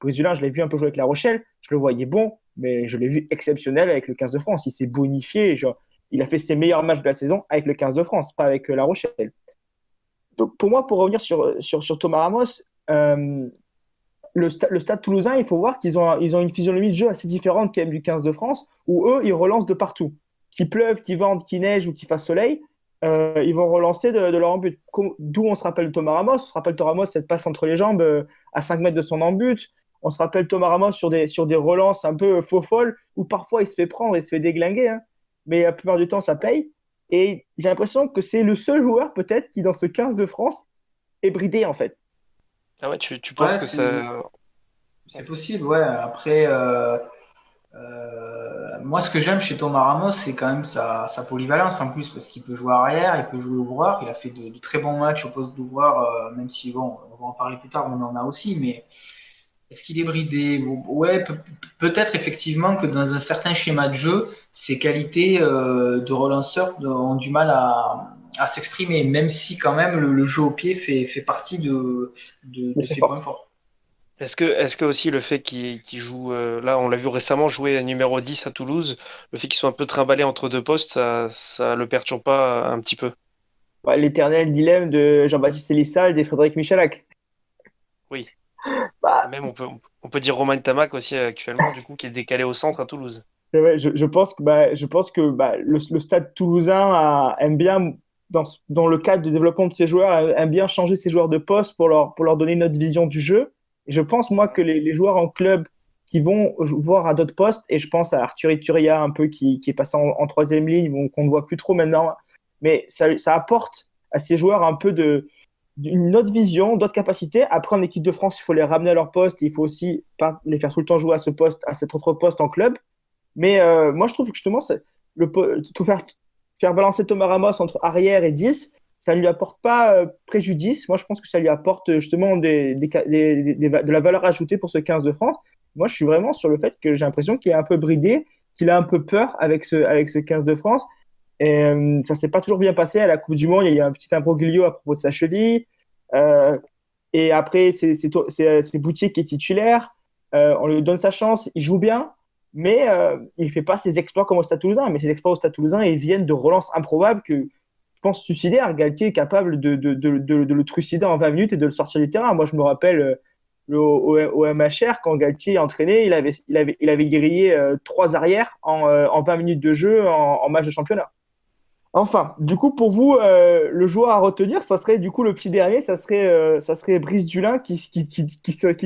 je l'ai vu un peu jouer avec La Rochelle. Je le voyais bon, mais je l'ai vu exceptionnel avec le 15 de France. Il s'est bonifié. Genre, il a fait ses meilleurs matchs de la saison avec le 15 de France, pas avec La Rochelle. Donc, pour moi, pour revenir sur Thomas Ramos, euh, le Stade Toulousain, il faut voir qu'ils ont une physionomie de jeu assez différente quand même du 15 de France, où eux, ils relancent de partout. Qu'il pleuve, qu'il vente, qu'il neige ou qu'il fasse soleil, ils vont relancer de leur but. D'où on se rappelle Thomas Ramos. On se rappelle Thomas Ramos, cette passe entre les jambes à 5 mètres de son embut. On se rappelle Thomas Ramos sur des relances un peu faux folles, où parfois il se fait prendre et se fait déglinguer, hein. Mais la plupart du temps, ça paye. Et j'ai l'impression que c'est le seul joueur, peut-être, qui, dans ce 15 de France, est bridé, en fait. Ah ouais, tu penses Ouais, que c'est ça. c'est possible, ouais. Après, moi, ce que j'aime chez Thomas Ramos, c'est quand même sa polyvalence en plus, parce qu'il peut jouer arrière, il peut jouer ouvreur. Il a fait de très bons matchs au poste d'ouvreur, même si, bon, on va en parler plus tard, on en a aussi, mais est-ce qu'il est bridé? Ouais, peut-être effectivement que dans un certain schéma de jeu, ses qualités de relanceur ont du mal à s'exprimer, même si quand même le jeu au pied fait partie Mais de c'est ses points fort. forts. Est-ce que aussi le fait qu'il joue, là on l'a vu récemment jouer numéro 10 à Toulouse, le fait qu'il soit un peu trimballé entre deux postes, ça le perturbe pas un petit peu? Ouais, l'éternel dilemme de Jean-Baptiste Elissal et Frédéric Michalak. Oui. Et Bah, même on peut dire Romain Tamac aussi actuellement, du coup, qui est décalé au centre à Toulouse. c'est vrai, je pense que le stade toulousain aime bien, dans le cadre du développement de ses joueurs, aime bien changer ses joueurs de poste pour leur donner notre vision du jeu. Et je pense, moi, que les joueurs en club qui vont voir à d'autres postes, et je pense à Arthur Ituria, un peu, qui est passé en troisième ligne, bon, qu'on ne voit plus trop maintenant, mais ça apporte à ces joueurs un peu une autre vision, d'autres capacités. Après, en équipe de France, il faut les ramener à leur poste, il faut aussi pas les faire tout le temps jouer à ce poste, à cet autre poste en club. Mais moi, je trouve que justement, faire balancer Thomas Ramos entre arrière et 10, ça ne lui apporte pas préjudice. Moi, je pense que ça lui apporte justement de la valeur ajoutée pour ce 15 de France. Moi, je suis vraiment sur le fait que j'ai l'impression qu'il est un peu bridé, qu'il a un peu peur avec ce 15 de France. Et ça ne s'est pas toujours bien passé. À la Coupe du Monde, il y a eu un petit imbroglio à propos de sa cheville. Euh, et après, c'est Boutier qui est titulaire. On lui donne sa chance, il joue bien, mais il ne fait pas ses exploits comme au Stade Toulousain. Mais ses exploits au Stade Toulousain, ils viennent de relances improbables que je pense suicidaires. Galtier est capable de le trucider en 20 minutes et de le sortir du terrain. Moi, je me rappelle au MHR, quand Galtier entraînait, il avait grillé 3 arrières en 20 minutes de jeu en match de championnat. Enfin, du coup, pour vous, le joueur à retenir, ça serait du coup le petit dernier, ça serait Brice Dulin qui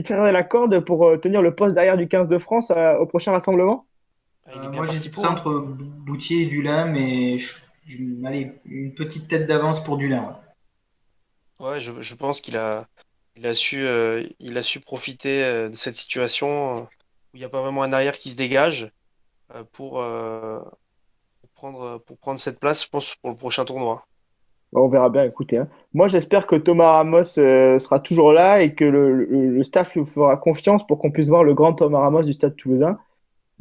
tirerait la corde pour tenir le poste derrière du 15 de France au prochain rassemblement. Ah, il est bien Moi, parti j'hésiterais pour, hein. entre Boutier et Dulin, mais allez, une petite tête d'avance pour Dulin. Ouais. Ouais, je pense qu'il a su profiter de cette situation où il n'y a pas vraiment un arrière qui se dégage pour prendre cette place, je pense, pour le prochain tournoi. Bon, on verra bien, écoutez, hein. Moi, j'espère que Thomas Ramos sera toujours là et que le staff lui fera confiance pour qu'on puisse voir le grand Thomas Ramos du Stade Toulousain.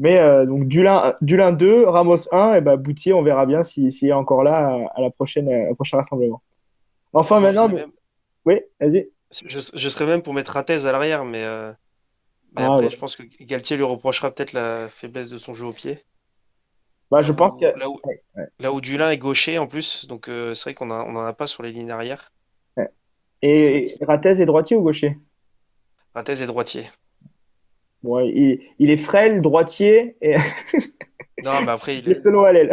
Mais donc Dulin 2, Ramos 1, et ben Boutier, on verra bien s'il est encore là à au prochain rassemblement. Enfin, Moi, je maintenant, dirais même, oui, vas-y. je serais même pour mettre Rattez à l'arrière, mais Ah, après, ouais. je pense que Galtier lui reprochera peut-être la faiblesse de son jeu au pied. Bah, Là je pense que. où, là où, Ouais, ouais, là où Dulin est gaucher en plus, donc c'est vrai on n'en a pas sur les lignes arrière. ouais. Et Ratez est droitier ou gaucher? Rattez est droitier. Ouais, il est frêle, droitier et Non, mais après, il est solo à l'aile.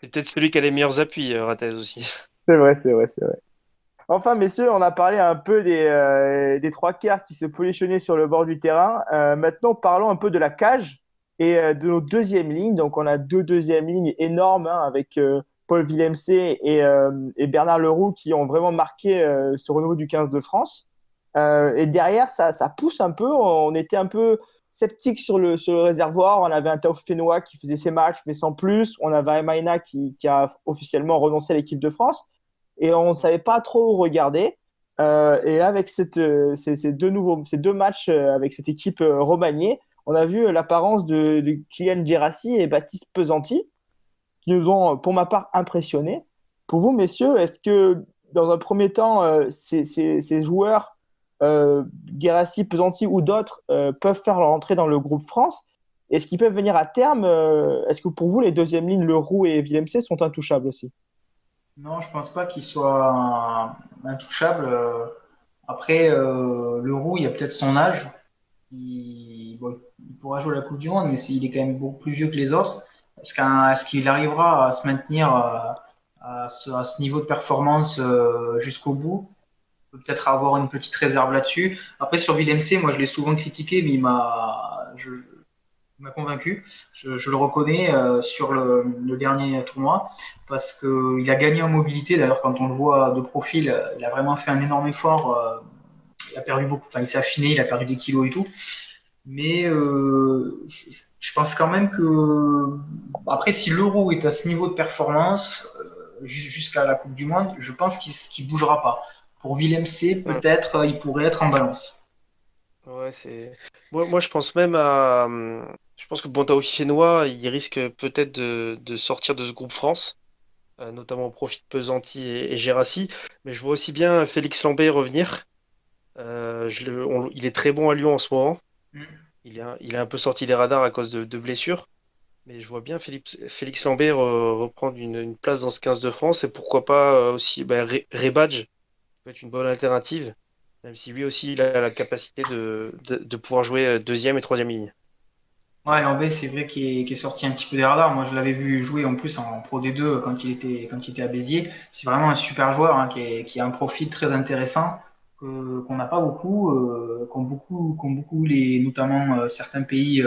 c'est peut-être celui qui a les meilleurs appuis, Rattez aussi. C'est vrai, c'est vrai, c'est vrai. Enfin, messieurs, on a parlé un peu des trois quarts qui se positionnaient sur le bord du terrain. Maintenant, parlons un peu de la cage et de nos deuxièmes lignes. Donc, on a deux deuxièmes lignes énormes, hein, avec Paul Villemc et Bernard Leroux qui ont vraiment marqué ce renouveau du 15 de France. Et derrière, ça pousse un peu. On était un peu sceptique sur le réservoir. On avait un Tao Fenois qui faisait ses matchs, mais sans plus. On avait un Maïna qui a officiellement renoncé à l'équipe de France et on ne savait pas trop où regarder. Et avec ces deux matchs avec cette équipe remaniée, on a vu l'apparence de Kylian Gerassi et Baptiste Pesanti, qui nous ont, pour ma part, impressionnés. Pour vous, messieurs, est-ce que dans un premier temps, ces joueurs, Gerassi, Pesanti ou d'autres, peuvent faire leur entrée dans le groupe France? Est-ce qu'ils peuvent venir à terme? Est-ce que pour vous, les deuxièmes lignes, Leroux et Villemc, sont intouchables aussi? Non, je pense pas qu'il soit intouchable. Après, le roux, il y a peut-être son âge. Bon, il pourra jouer la Coupe du Monde, mais il est quand même beaucoup plus vieux que les autres. Est-ce qu'il arrivera à se maintenir à ce niveau de performance jusqu'au bout? On peut peut-être avoir une petite réserve là-dessus. Après, sur Villemc, moi, je l'ai souvent critiqué, mais il m'a convaincu. Je le reconnais sur le dernier tournoi parce qu'il a gagné en mobilité. D'ailleurs, quand on le voit de profil, il a vraiment fait un énorme effort. Il a perdu beaucoup, enfin, il s'est affiné, il a perdu des kilos et tout. Mais je pense quand même que, après, si l'Euro est à ce niveau de performance jusqu'à la Coupe du Monde, je pense qu'il bougera pas. Pour Willem C, Ouais, peut-être il pourrait être en balance. ouais, moi, je pense même à. Je pense que Bonta Officenois, il risque peut-être de sortir de ce groupe France. notamment au profit de Pesanti et Guirassy. Mais je vois aussi bien Félix Lambert revenir. Il est très bon à Lyon en ce moment. Mm. Il est un peu sorti des radars à cause de blessures. Mais je vois bien Félix Lambert reprendre une place dans ce 15 de France. Et pourquoi pas aussi Rebadge peut être une bonne alternative. Même si lui aussi, il a la capacité de pouvoir jouer deuxième et troisième ligne. Ouais, Lambé, c'est vrai qu'il est sorti un petit peu des radars. Moi, je l'avais vu jouer en plus en Pro D2 quand il était à Béziers. C'est vraiment un super joueur hein, qui a un profil très intéressant qu'on n'a pas beaucoup, qu'ont beaucoup notamment certains pays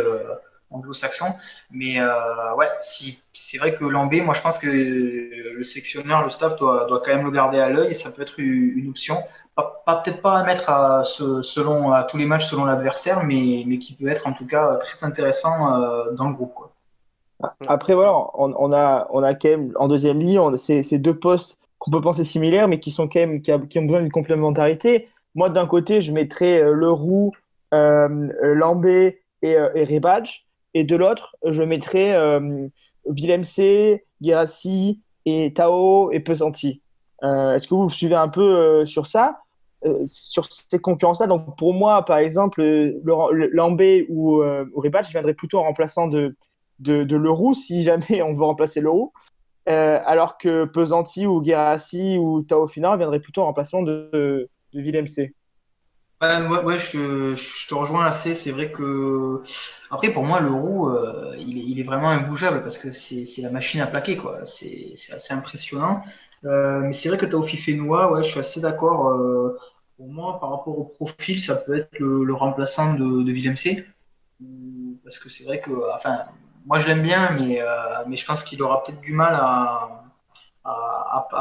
anglo-saxons. Mais ouais, si, c'est vrai que Lambé, moi, je pense que le sectionneur, le staff doit quand même le garder à l'œil et ça peut être une option. Peut-être pas à mettre selon à tous les matchs selon l'adversaire, mais qui peut être en tout cas très intéressant dans le groupe, quoi. Après, voilà, on a quand même en deuxième ligne, c'est deux postes qu'on peut penser similaires, mais qui sont quand même qui ont besoin d'une complémentarité. Moi, d'un côté, je mettrais Leroux, Lambé et Rebadge, et de l'autre, je mettrais Villemc, Guirassy et Tao et Pesanti. Est-ce que vous suivez un peu sur ça, sur ces concurrences-là? Donc, pour moi, par exemple, Lambé ou Rebadge viendrait plutôt en remplaçant de Leroux si jamais on veut remplacer Leroux, alors que Pesanti ou Guirassy ou Taofina viendraient plutôt en remplacement de Villemc. Ouais, je te rejoins assez. C'est vrai que après pour moi le roux il est vraiment imbougeable parce que c'est la machine à plaquer quoi. C'est assez impressionnant. Mais c'est vrai que Taofi Fenois, ouais, je suis assez d'accord. Pour moi par rapport au profil, ça peut être le remplaçant de Willem C. Parce que c'est vrai que enfin moi je l'aime bien, mais je pense qu'il aura peut-être du mal à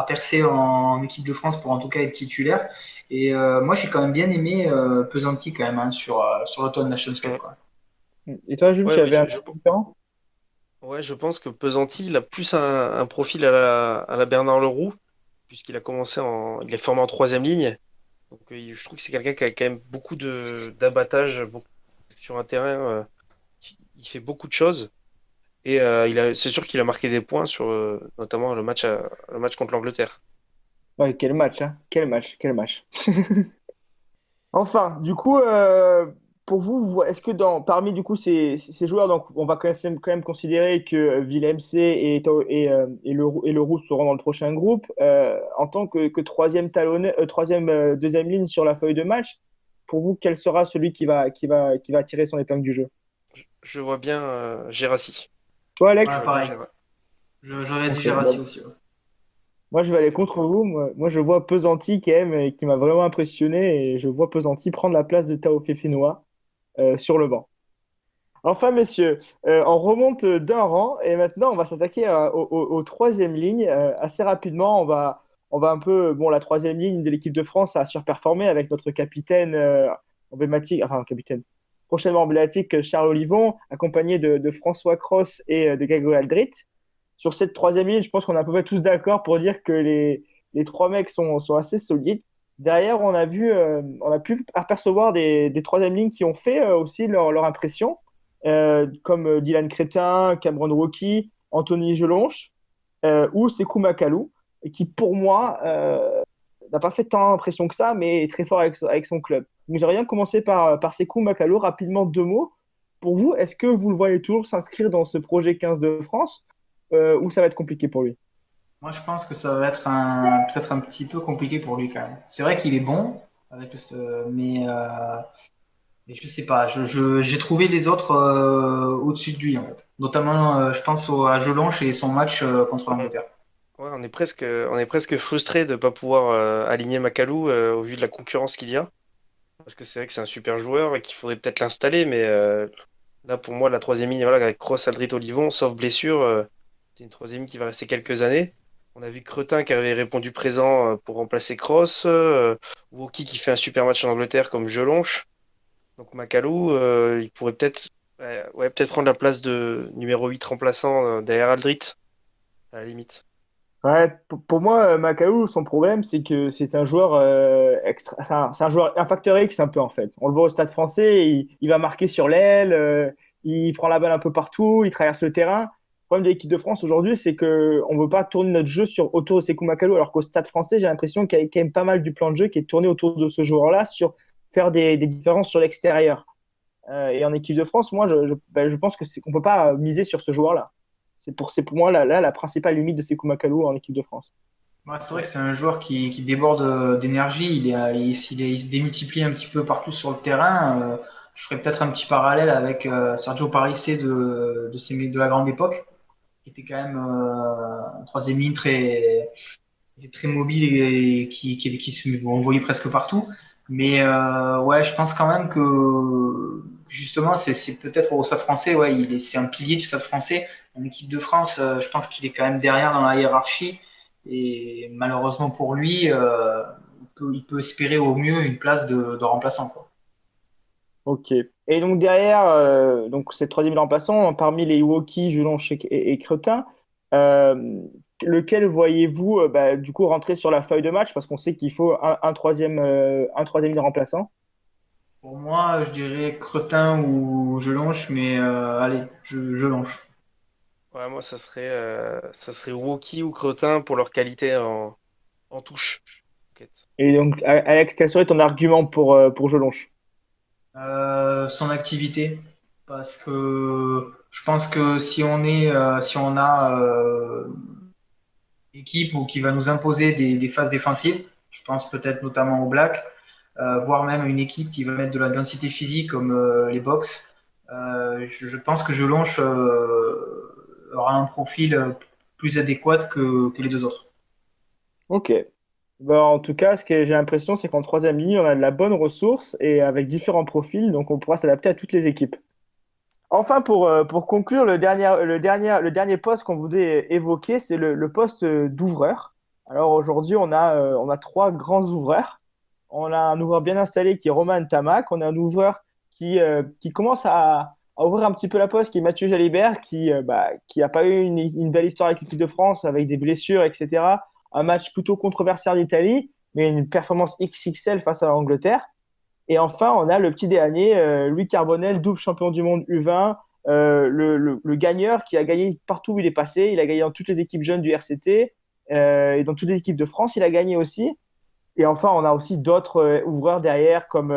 percer en équipe de France pour en tout cas être titulaire. Et moi, j'ai quand même bien aimé Pesanti quand même hein, sur l'Automne Nations Cup, Mm. quoi. Et toi, Jules, Ouais, tu mais avais un truc différent? ouais, je pense que Pesanti, il a plus un profil à la Bernard Leroux, puisqu'il a commencé il est formé en troisième ligne. Donc, je trouve que c'est quelqu'un qui a quand même beaucoup d'abattage sur un terrain. Il fait beaucoup de choses. Et c'est sûr qu'il a marqué des points sur notamment le match contre l'Angleterre. Ouais, quel match, hein? Quel match, quel match. Enfin, du coup, pour vous, est-ce que parmi du coup ces joueurs, donc on va quand même considérer que Villemc et Leroux seront dans le prochain groupe, en tant que troisième troisième deuxième ligne sur la feuille de match, pour vous, quel sera celui qui va tirer son épingle du jeu? Je vois bien Guirassy. Toi, Je Ouais, vois Alex? bien pareil. Guirassy. J'aurais dit Ok. Gérassi aussi. Ouais. Moi, je vais aller contre vous. Moi, je vois Pesanti quand même, qui m'a vraiment impressionné, et je vois Pesanti prendre la place de Tao Fefinois sur le banc. Enfin, messieurs, on remonte d'un rang et maintenant on va s'attaquer aux troisième ligne. Assez rapidement, on va un peu. Bon, la troisième ligne de l'équipe de France a surperformé avec notre capitaine emblématique, enfin, capitaine prochainement emblématique, Charles Olivon, accompagné de François Cros et de Grégory Aldrit. Sur cette troisième ligne, je pense qu'on est à peu près tous d'accord pour dire que les trois mecs sont assez solides. Derrière, on a pu apercevoir des troisième lignes qui ont fait aussi leur impression comme Dylan Crétin, Cameron Wauki, Anthony Gelonche ou Sekou Makalou, et qui pour moi n'a pas fait tant d'impression que ça, mais est très fort avec son club. Donc j'aimerais bien commencer par Sekou Makalou, rapidement deux mots. Pour vous, est-ce que vous le voyez toujours s'inscrire dans ce projet 15 de France ou ça va être compliqué pour lui? Moi, je pense que ça va être peut-être un petit peu compliqué pour lui quand même. C'est vrai qu'il est bon mais je sais pas. J'ai trouvé les autres au-dessus de lui en fait. Notamment, je pense à Jelonche et son match contre Mm. l'Angleterre. Ouais, on est presque frustré de ne pas pouvoir aligner Macalou au vu de la concurrence qu'il y a. Parce que c'est vrai que c'est un super joueur et qu'il faudrait peut-être l'installer, mais là pour moi la troisième ligne, voilà, avec Cross, Aldrit, Olivon, sauf blessure, c'est une troisième ligne qui va rester quelques années. On a vu Cretin qui avait répondu présent pour remplacer Cross, Woki qui fait un super match en Angleterre comme Jelonche. Donc Macalou, il pourrait peut-être ouais, peut-être prendre la place de numéro 8 remplaçant derrière Aldrit, à la limite. Ouais, pour moi, Macalou, son problème, c'est que c'est un joueur c'est un joueur, un facteur X un peu en fait. On le voit au Stade Français, il va marquer sur l'aile, il prend la balle un peu partout, il traverse le terrain. Le problème de l'équipe de France aujourd'hui, c'est qu'on ne veut pas tourner notre jeu autour de Sékou Makalo, alors qu'au Stade français, j'ai l'impression qu'il y a quand même pas mal du plan de jeu qui est tourné autour de ce joueur-là sur faire des différences sur l'extérieur. Et en équipe de France, moi, je pense qu'on ne peut pas miser sur ce joueur-là. C'est pour moi la principale limite de Sékou Makalo en équipe de France. Ouais, c'est vrai que c'est un joueur qui déborde d'énergie. Il se démultiplie un petit peu partout sur le terrain. Je ferais peut-être un petit parallèle avec Sergio Parisse de la grande époque, qui était quand même en troisième ligne très mobile et qui se envoyait presque partout. Mais ouais, je pense quand même que justement, c'est peut-être au Stade français, ouais, c'est un pilier du Stade français. En équipe de France, je pense qu'il est quand même derrière dans la hiérarchie. Et malheureusement pour lui, il peut espérer au mieux une place de remplaçant, quoi. Ok. Et donc derrière, donc ces troisième remplaçants, parmi les Iwoki, Jelonch et Cretin, euh, lequel voyez-vous du coup rentrer sur la feuille de match parce qu'on sait qu'il faut un troisième remplaçant. Pour moi, je dirais Cretin ou Jelonche, mais allez, je longe. Ouais, moi, ça serait Woki ou Cretin pour leur qualité en touche. Ok. Et donc Alex, quel serait ton argument pour Jelonch? Son activité, parce que je pense que si on a une équipe ou qui va nous imposer des phases défensives, je pense peut-être notamment au Black, voire même une équipe qui va mettre de la densité physique comme les box. Je pense que Jelonche aura un profil plus adéquat que les deux autres. Ok. Ben, en tout cas, ce que j'ai l'impression, c'est qu'en troisième ligne, on a de la bonne ressource et avec différents profils, donc on pourra s'adapter à toutes les équipes. Enfin, pour conclure, le dernier poste qu'on voulait évoquer, c'est le poste d'ouvreur. Alors aujourd'hui, on a trois grands ouvreurs. On a un ouvreur bien installé qui est Roman Tamac. On a un ouvreur qui commence à ouvrir un petit peu la poste, qui est Mathieu Jalibert, qui a pas eu une belle histoire avec l'équipe de France, avec des blessures, etc. Un match plutôt controversé en Italie, mais une performance XXL face à l'Angleterre. Et enfin, on a le petit dernier, Louis Carbonel, double champion du monde U20, le gagneur qui a gagné partout où il est passé. Il a gagné dans toutes les équipes jeunes du RCT et dans toutes les équipes de France, il a gagné aussi. Et enfin, on a aussi d'autres ouvreurs derrière comme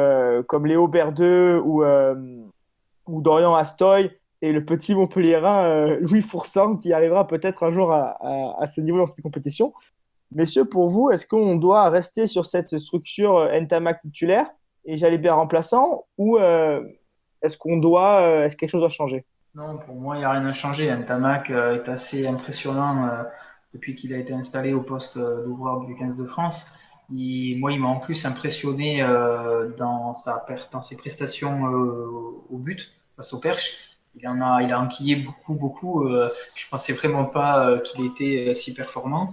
Léo Berdeux ou Dorian Astoy et le petit Montpellierin Louis Foursan qui arrivera peut-être un jour à ce niveau dans cette compétition. Messieurs, pour vous, est-ce qu'on doit rester sur cette structure Ntamak titulaire et Jalibert remplaçant ou est-ce que quelque chose doit changer? Non, pour moi, il n'y a rien à changer. Ntamak est assez impressionnant depuis qu'il a été installé au poste d'ouvreur du 15 de France. Moi, il m'a en plus impressionné dans ses prestations au but, face au perche. Il a enquillé beaucoup, beaucoup. Je pensais vraiment pas qu'il était si performant.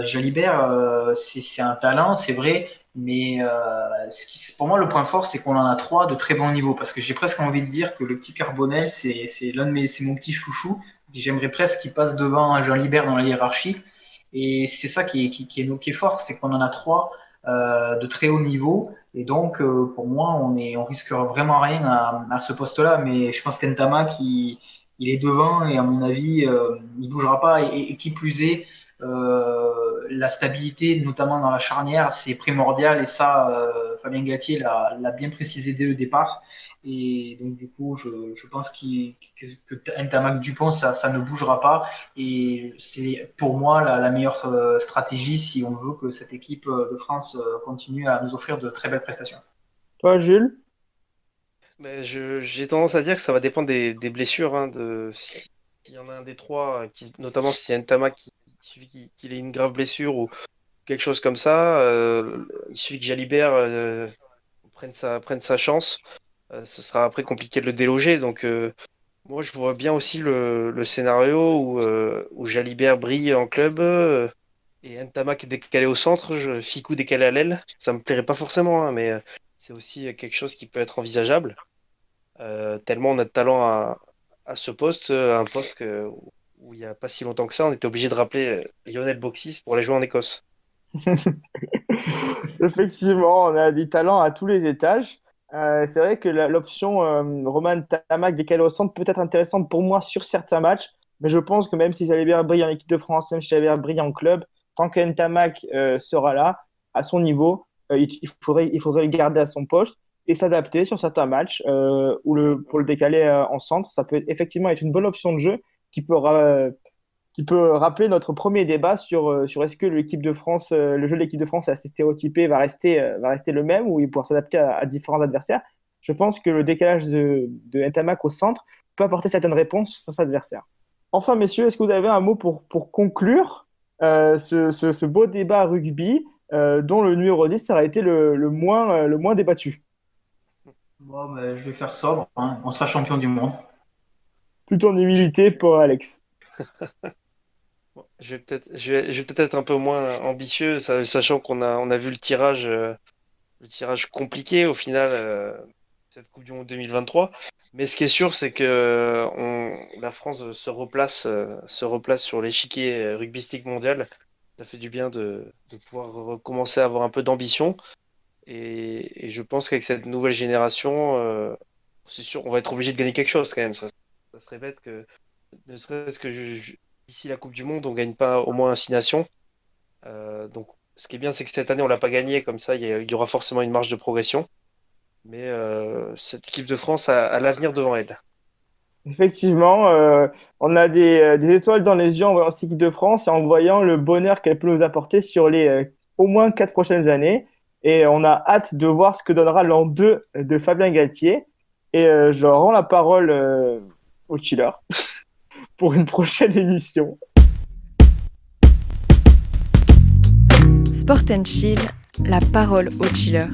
Jalibert, c'est un talent, c'est vrai, mais pour moi, le point fort, c'est qu'on en a trois de très bon niveau. Parce que j'ai presque envie de dire que le petit Carbonel, c'est mon petit chouchou. J'aimerais presque qu'il passe devant Jalibert dans la hiérarchie. Et c'est ça qui est fort, c'est qu'on en a trois de très haut niveau. Et donc, pour moi, on risque vraiment rien à ce poste-là. Mais je pense qu'Entama, il est devant et à mon avis, il bougera pas. Et qui plus est, la stabilité, notamment dans la charnière, c'est primordial et ça, Fabien Galtier l'a bien précisé dès le départ. Et donc, du coup, je pense que Ntamak Dupont, ça ne bougera pas. Et c'est pour moi la meilleure stratégie si on veut que cette équipe de France continue à nous offrir de très belles prestations. Toi, Jules? Mais j'ai tendance à dire que ça va dépendre des blessures, hein, s'il y en a un des trois, notamment si c'est Ntama il suffit qu'il ait une grave blessure ou quelque chose comme ça, il suffit que Jalibert prenne sa chance. Ce sera après compliqué de le déloger. Donc moi je vois bien aussi le scénario où Jalibert brille en club et Ntamak décalé au centre, Ficou décalé à l'aile. Ça me plairait pas forcément, hein, mais c'est aussi quelque chose qui peut être envisageable. Tellement on a de talent à ce poste, un poste où il n'y a pas si longtemps que ça, on était obligé de rappeler Lionel Boxis pour aller jouer en Écosse. Effectivement, on a du talent à tous les étages. C'est vrai que l'option Roman Tamac décalé au centre peut être intéressante pour moi sur certains matchs, Mais je pense que même si j'allais bien briller en équipe de France, même si j'allais bien briller en club, tant que Ntamak sera là, à son niveau, il faudrait le garder à son poste et s'adapter sur certains matchs pour le décaler en centre. Ça peut effectivement être une bonne option de jeu qui peut, qui peut rappeler notre premier débat sur est-ce que l'équipe de France, le jeu de l'équipe de France est assez stéréotypé, va rester le même ou il pourra s'adapter à différents adversaires. Je pense que le décalage de Ntamak au centre peut apporter certaines réponses sur cet adversaire. Enfin, messieurs, est-ce que vous avez un mot pour conclure ce beau débat rugby dont le numéro 10 ça a été le moins débattu? Bon, ben, je vais faire sobre, hein. On sera champion du monde. Tout en humilité pour Alex. Bon, je vais peut-être être un peu moins ambitieux, sachant qu'on a vu le tirage compliqué au final, cette Coupe du Monde 2023. Mais ce qui est sûr, c'est que la France se replace sur l'échiquier rugbystique mondial. Ça fait du bien de pouvoir recommencer à avoir un peu d'ambition. Et je pense qu'avec cette nouvelle génération, c'est sûr, on va être obligé de gagner quelque chose quand même. Ça serait bête que, ne serait-ce que d'ici la Coupe du Monde, on gagne pas au moins un 6 nations. Donc, ce qui est bien, c'est que cette année, on l'a pas gagné. Comme ça, il y aura forcément une marge de progression. Mais cette équipe de France a l'avenir devant elle. Effectivement, on a des étoiles dans les yeux en voyant cette équipe de France et en voyant le bonheur qu'elle peut nous apporter sur les au moins 4 prochaines années. Et on a hâte de voir ce que donnera l'an 2 de Fabien Galtier. Et je rends la parole au chiller pour une prochaine émission. Sport and Chill, la parole aux chillers.